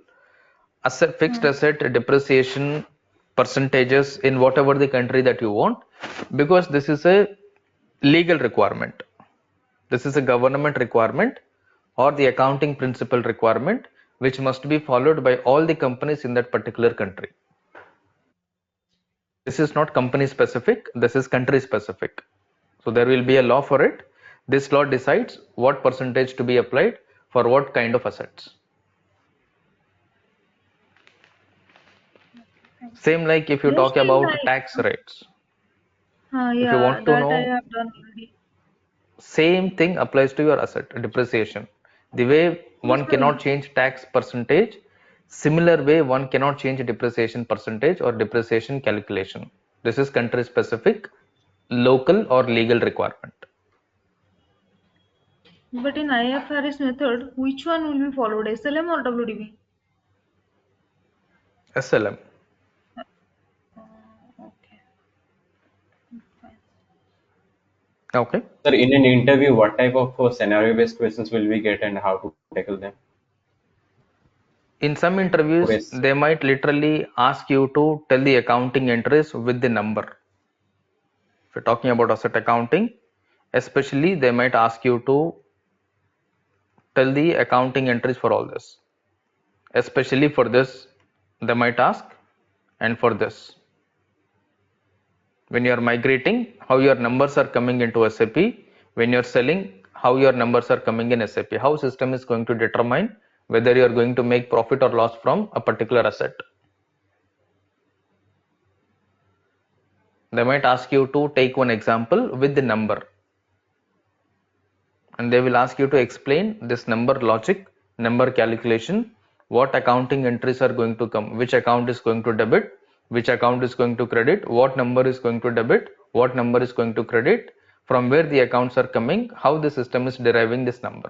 fixed asset depreciation percentages in whatever the country that you want, because this is a legal requirement. This is a government requirement or the accounting principle requirement, which must be followed by all the companies in that particular country. This is not company specific, this is country specific. So there will be a law for it. This law decides what percentage to be applied for what kind of assets. Same like if you talk mostly in about tax rates. If you yeah, want to that I know, have done already. same thing applies to your asset depreciation. The way Yes, one sir. cannot change tax percentage, similar way one cannot change depreciation percentage or depreciation calculation. This is country specific, local or legal requirement. But in IFRS method, which one will be followed, SLM or WDB? SLM. Okay, fine. Okay. Sir, in an interview, what type of scenario-based questions will we get and how to tackle them? In some interviews, Yes. they might literally ask you to tell the accounting entries with the number. If you're talking about asset accounting, especially they might ask you to tell the accounting entries for all this. Especially for this, they might ask, and for this. When you are migrating, how your numbers are coming into SAP. When you're selling, how your numbers are coming in SAP. How system is going to determine whether you are going to make profit or loss from a particular asset. They might ask you to take one example with the number, and they will ask you to explain this number logic, number calculation, what accounting entries are going to come, which account is going to debit, which account is going to credit, what number is going to debit, what number is going to credit, from where the accounts are coming, how the system is deriving this number.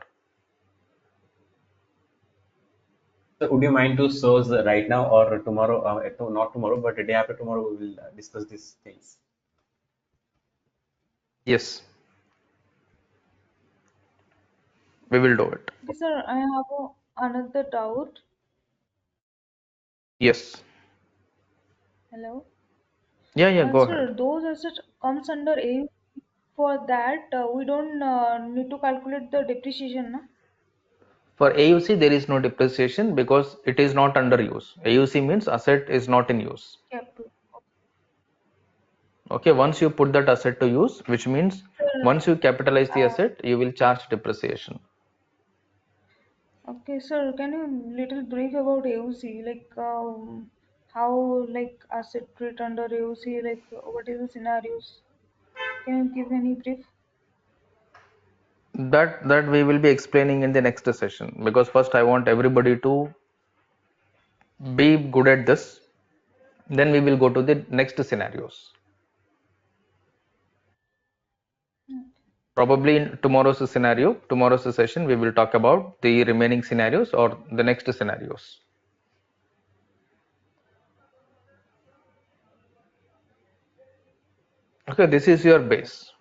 So would you mind to show us right now or tomorrow? Not tomorrow, but the day after tomorrow, we will discuss these things. Yes, we will do it. Okay, sir, I have another doubt. Yes. Hello. Yeah, go ahead. Sir, those assets comes under A. For that, we don't need to calculate the depreciation, na? For AUC, there is no depreciation because it is not under use. AUC means asset is not in use. Cap to. Okay, once you put that asset to use, which means Sir, once you capitalize the uh, asset, you will charge depreciation. okay, sir, can you little brief about AOC? Like, how like asset treat under AOC? Like, what is the scenarios? Can you give any brief? That we will be explaining in the next session, because first I want everybody to be good at this. Then we will go to the next scenarios. Probably in tomorrow's session, we will talk about the remaining scenarios or the next scenarios. Okay, this is your base.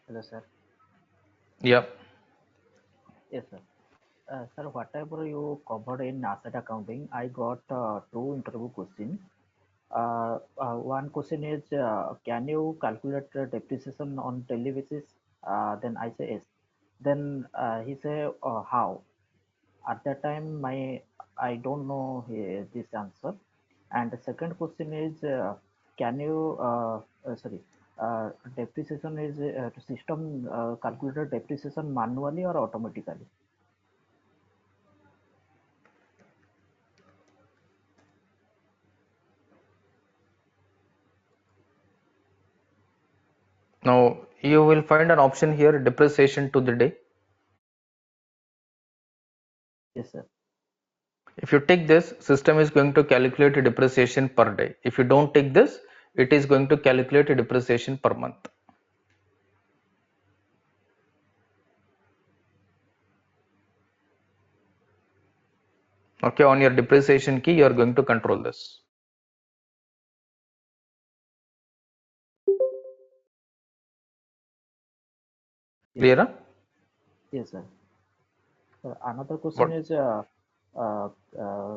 Hello, sir. Yeah. Yes, sir. Sir, whatever you covered in asset accounting, I got two interview questions. One question is, can you calculate the depreciation on daily basis? Then I say yes. Then he say, how? At that time, I don't know this answer. And the second question is, can you, sorry, depreciation is system calculated depreciation manually or automatically? Now you will find an option here, depreciation to the day. Yes, sir. If you take this, system is going to calculate a depreciation per day. If you don't take this, it is going to calculate a depreciation per month. Okay, on your depreciation key, you are going to control this. Yes, Clear? sir. Huh? Yes, sir. Another question What? is,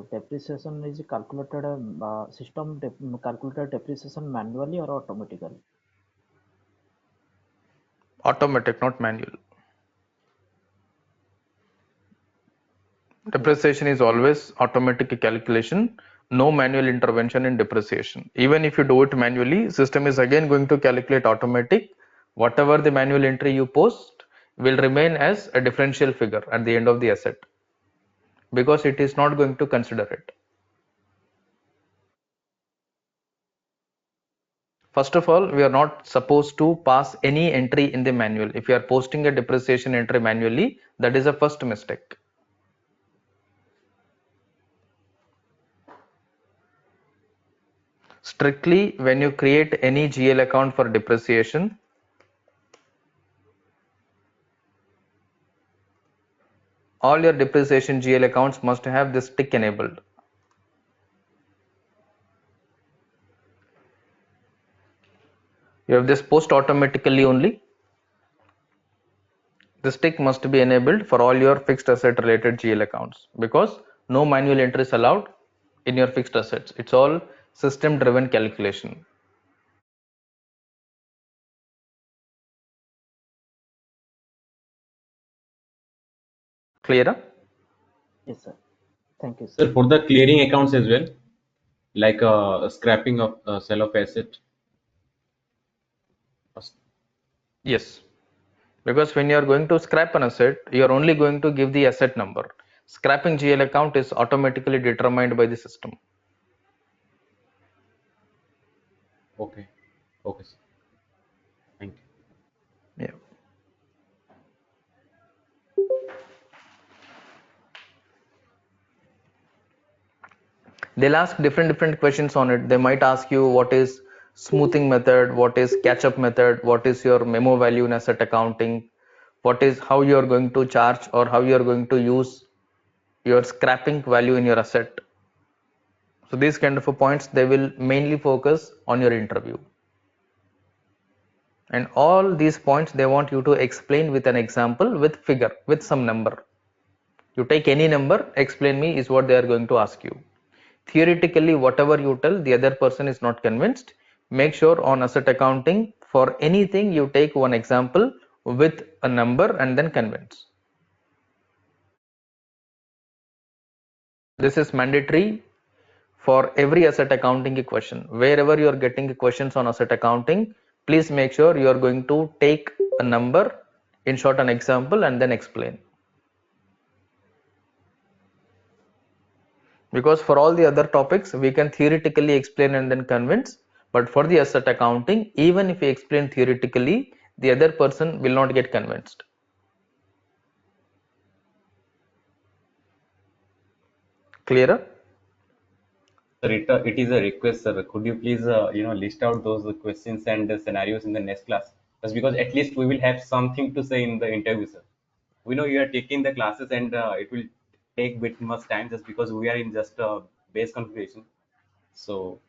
depreciation is calculated, calculated depreciation manually or automatically? Automatic, not manual. Yes, sir. Depreciation is always automatic calculation, no manual intervention in depreciation. Even if you do it manually, system is again going to calculate automatic. Whatever the manual entry you post will remain as a differential figure at the end of the asset, because it is not going to consider it. First of all, we are not supposed to pass any entry in the manual. If you are posting a depreciation entry manually, that is a first mistake. Strictly, when you create any GL account for depreciation, all your depreciation GL accounts must have this tick enabled. You have this post automatically only. This tick must be enabled for all your fixed asset related GL accounts, because no manual entries allowed in your fixed assets. It's all system driven calculation. Clear? Yes, sir. Thank you, sir. Sir, for the clearing accounts as well, like scrapping of sell of asset. Yes. Because when you are going to scrap an asset, you are only going to give the asset number. Scrapping GL account is automatically determined by the system. Okay. Okay, sir. Thank you. Yeah. They'll ask different questions on it. They might ask you what is smoothing method, what is catch up method, what is your memo value in asset accounting, how you are going to charge or how you are going to use your scrapping value in your asset. So these kind of points, they will mainly focus on your interview. And all these points, they want you to explain with an example, with figure, with some number. You take any number, explain me, is what they are going to ask you. Theoretically, whatever you tell, the other person is not convinced. Make sure on asset accounting, for anything, you take one example with a number and then convince. This is mandatory for every asset accounting question. Wherever you are getting questions on asset accounting, please make sure you are going to take a number, in short an example, and then explain. Because for all the other topics, we can theoretically explain and then convince, but for the asset accounting, even if we explain theoretically, the other person will not get convinced. Clearer? Sir, it is a request, sir. Could you please, list out those questions and scenarios in the next class? Just because at least we will have something to say in the interview, sir. We know you are taking the classes and it will take bit much time just because we are in just base configuration. So,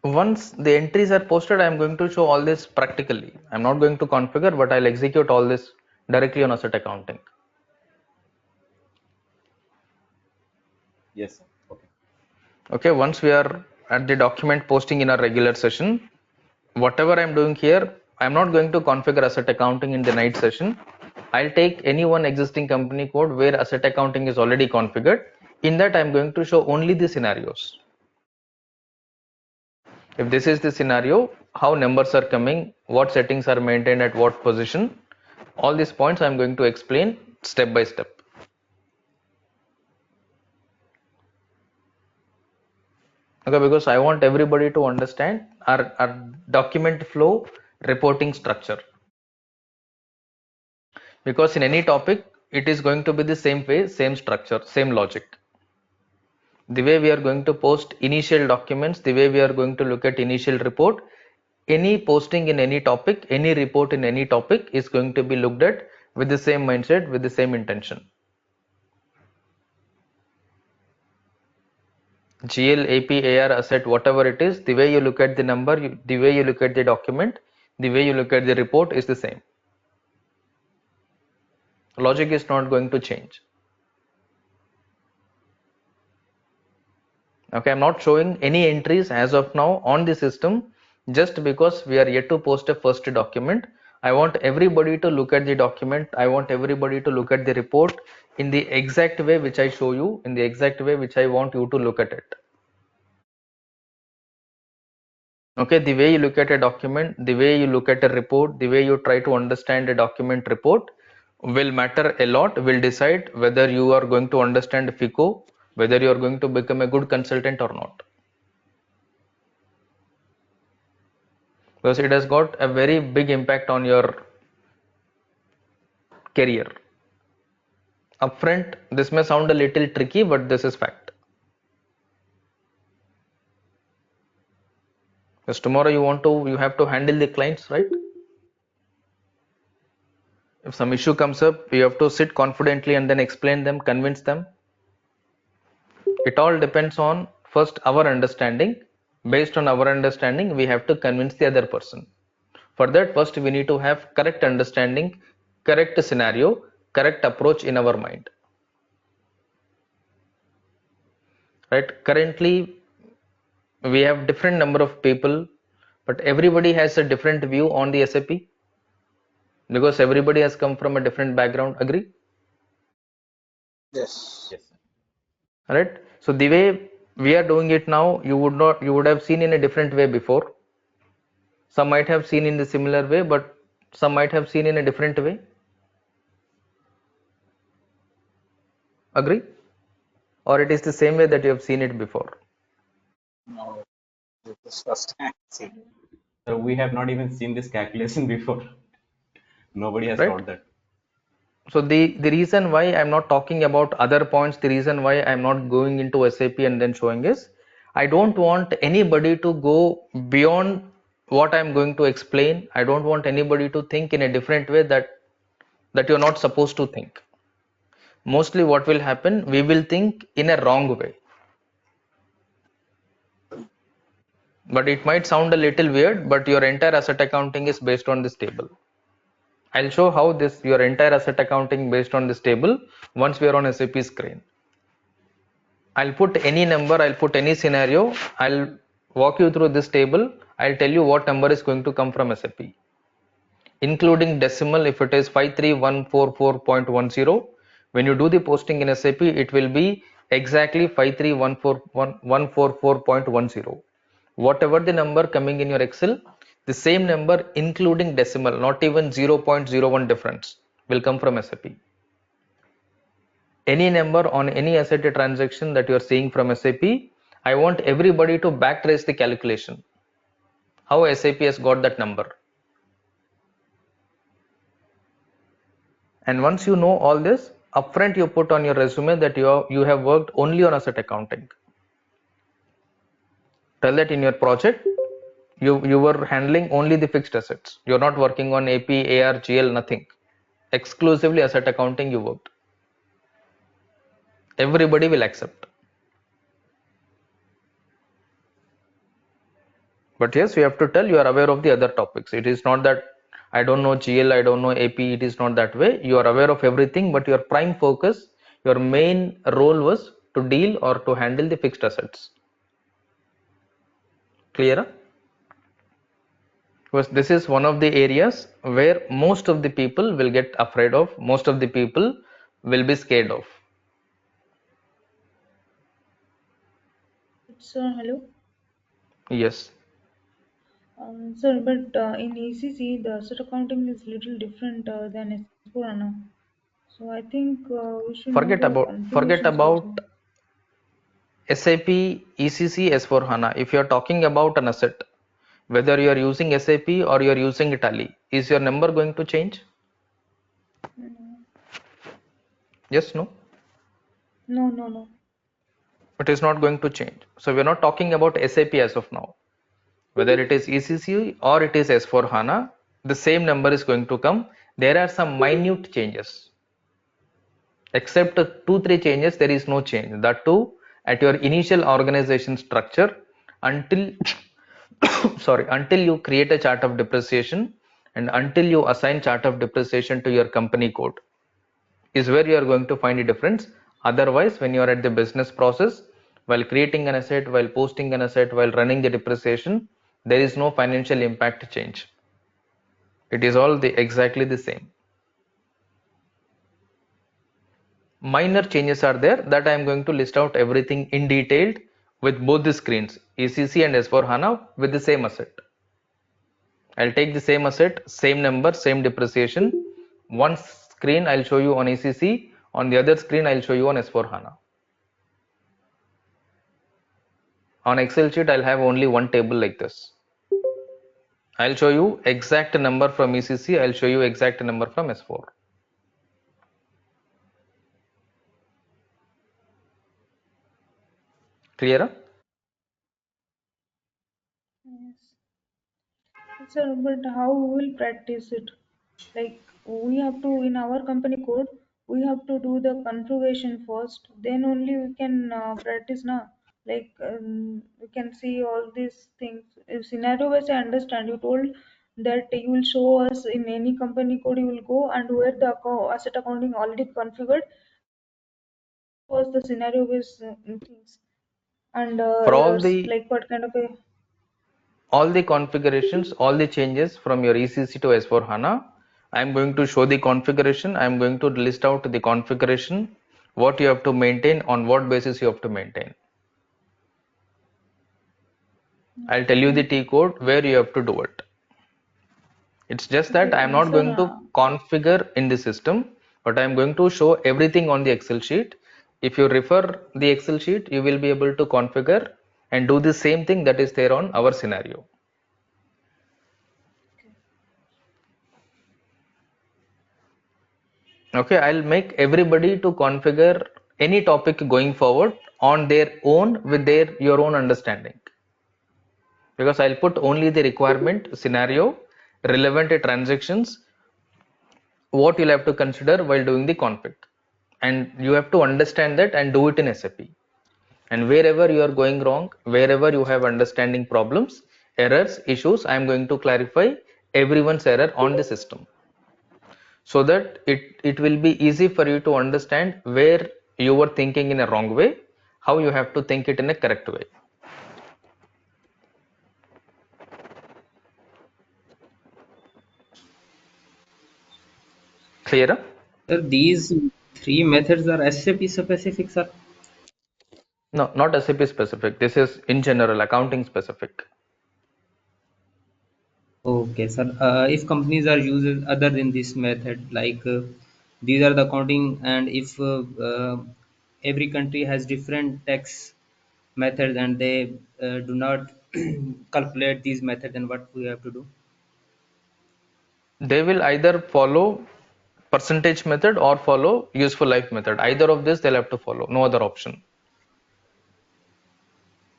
Once the entries are posted, I am going to show all this practically. I'm not going to configure, but I'll execute all this directly on asset accounting. yes, sir. Okay. Okay, once we are at the document posting in our regular session, whatever I'm doing here, I'm not going to configure asset accounting in the night session. I'll take any one existing company code where asset accounting is already configured. In that, I'm going to show only the scenarios. If this is the scenario, how numbers are coming, what settings are maintained at what position, all these points I'm going to explain step by step. Okay, because I want everybody to understand our document flow reporting structure. Because in any topic, it is going to be the same way, same structure, same logic. The way we are going to post initial documents, the way we are going to look at initial report, any posting in any topic, any report in any topic is going to be looked at with the same mindset, with the same intention. GL, AP, AR, asset, whatever it is, the way you look at the number, the way you look at the document, the way you look at the report is the same. Logic is not going to change. Okay, I'm not showing any entries as of now on the system just because we are yet to post a first document. I want everybody to look at the document. I want everybody to look at the report in the exact way which I show you, in the exact way which I want you to look at it. Okay, the way you look at a document, the way you look at a report, the way you try to understand a document report will matter a lot, will decide whether you are going to understand FICO, whether you are going to become a good consultant or not. Because it has got a very big impact on your career. Upfront, this may sound a little tricky, but this is fact. Because tomorrow you have to handle the clients, right? If some issue comes up, you have to sit confidently and then explain them, convince them. It all depends on first our understanding. Based on our understanding, we have to convince the other person. For that, first we need to have correct understanding, correct scenario, correct approach in our mind. Right? Currently, we have different number of people, but everybody has a different view on the SAP because everybody has come from a different background. Agree? Yes. Yes, sir. Right? So the way we are doing it now, you would have seen in a different way before. Some might have seen in the similar way, but some might have seen in a different way. Agree? Or it is the same way that you have seen it before. No, this is first time. See, So we have not even seen this calculation before. Nobody has Right? taught that. So the reason why I'm not talking about other points, the reason why I'm not going into SAP and then showing is I don't want anybody to go beyond what I'm going to explain. I don't want anybody to think in a different way that that you're not supposed to think. Mostly what will happen, we will think in a wrong way. But it might sound a little weird, but your entire asset accounting is based on this table. I'll show how this your entire asset accounting based on this table once we are on SAP screen. I'll put any number, I'll put any scenario, I'll walk you through this table, I'll tell you what number is going to come from SAP. Including decimal, if it is 53144.10, when you do the posting in SAP, it will be exactly 53144.10. Whatever the number coming in your Excel, the same number including decimal, not even 0.01 difference, will come from SAP. Any number on any asset transaction that you are seeing from SAP, I want everybody to backtrace the calculation. How SAP has got that number. And once you know all this, upfront you put on your resume that you have worked only on asset accounting. Tell that in your project, you were handling only the fixed assets. You're not working on AP, AR, GL, nothing. Exclusively asset accounting you worked. Everybody will accept. But yes, you have to tell you are aware of the other topics. It is not that I don't know GL, I don't know AP. It is not that way. You are aware of everything, but your prime focus, your main role was to deal or to handle the fixed assets. Clear? Because this is one of the areas where most of the people will get afraid of, most of the people will be scared of. Sir, hello. Yes. Sir, but in ECC, the asset accounting is little different than S4HANA. So I think we should know Forget the about configurations also. SAP ECC S4HANA. If you are talking about an asset, whether you are using SAP or you are using Tally, is your number going to change? No, Yes, no? no. It is not going to change. So we are not talking about SAP as of now. Whether it is ECC or it is S4HANA, the same number is going to come. There are some minute changes. Except 2-3 changes, there is no change. That too at your initial organization structure until until you create a chart of depreciation and until you assign chart of depreciation to your company code is where you are going to find a difference. Otherwise, when you are at the business process, while creating an asset, while posting an asset, while running the depreciation, there is no financial impact change. It is all exactly the same. Minor changes are there that I am going to list out everything in detail with both the screens, ECC and S4HANA, with the same asset. I'll take the same asset, same number, same depreciation. One screen I'll show you on ECC, on the other screen I'll show you on S4HANA. On Excel sheet I'll have only one table like this. I'll show you exact number from ECC, I'll show you exact number from S4. Clear? Yes. Sir, but how we will practice it? Like we have to in our company code, we have to do the configuration first. Then only we can practice now. Like we can see all these things. If scenario wise, I understand. You told that you will show us in any company code. You will go and where the asset accounting already configured was the scenario based things and For like what kind of a all the configurations, all the changes from your ECC to S4HANA, I am going to show the configuration. I am going to list out the configuration, what you have to maintain, on what basis you have to maintain. I'll tell you the T code where you have to do it. It's just that I am okay, not sir. going to configure in the system, but I am going to show everything on the Excel sheet. If you refer the Excel sheet, you will be able to configure and do the same thing that is there on our scenario. Okay, I'll make everybody to configure any topic going forward on their own with your own understanding, because I'll put only the requirement scenario, relevant transactions, what you'll have to consider while doing the config, and you have to understand that and do it in SAP. And wherever you are going wrong, wherever you have understanding problems, errors, issues, I am going to clarify everyone's error on the system, so that it will be easy for you to understand where you were thinking in a wrong way, how you have to think it in a correct way. Clear? Sir, these three methods are SAP specific, sir. No, not SAP specific. This is in general accounting specific. Okay, sir. If companies are using other than this method, like these are the accounting, and if every country has different tax methods and they do not calculate these methods, then what we have to do? They will either follow percentage method or follow useful life method. Either of this they'll have to follow. No other option.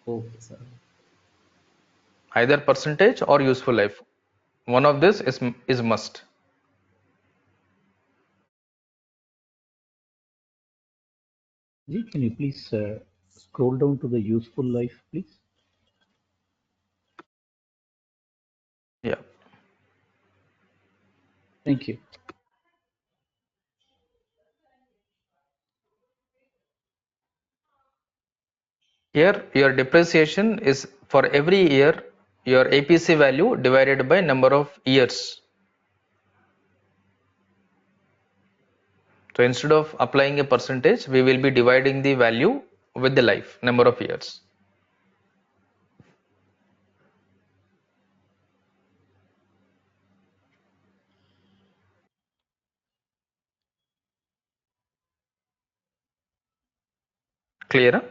Okay, sir. Either percentage or useful life. One of this is must. Ajay, can you please scroll down to the useful life, please? Yeah. Thank you. Here your depreciation is for every year your APC value divided by number of years. So instead of applying a percentage, we will be dividing the value with the life, number of years. Clear?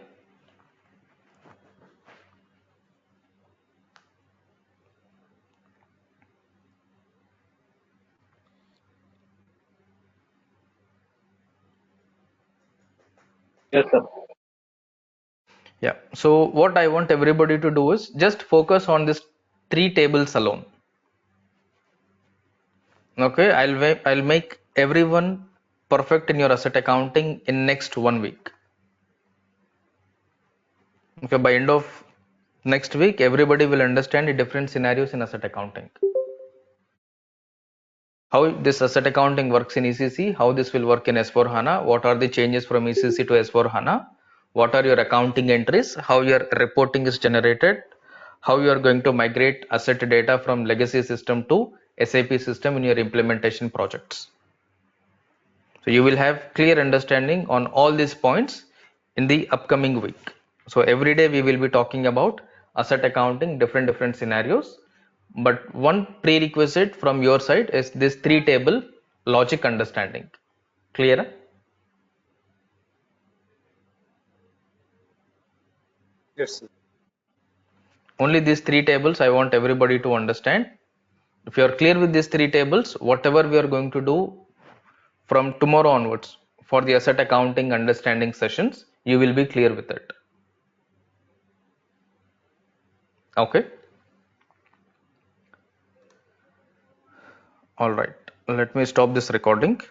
Yes, sir. Yeah. So what I want everybody to do is just focus on this three tables alone. Okay, I'll make everyone perfect in your asset accounting in next 1 week. Okay, by end of next week, everybody will understand the different scenarios in asset accounting. How this asset accounting works in ECC, how this will work in S4 HANA, what are the changes from ECC to S4 HANA, what are your accounting entries, how your reporting is generated, how you are going to migrate asset data from legacy system to SAP system in your implementation projects. So you will have clear understanding on all these points in the upcoming week. So every day we will be talking about asset accounting, different scenarios. But one prerequisite from your side is this three table logic understanding. Clear? Yes, sir. Only these three tables I want everybody to understand. If you are clear with these three tables, whatever we are going to do from tomorrow onwards for the asset accounting understanding sessions, you will be clear with it. Okay. All right. Let me stop this recording.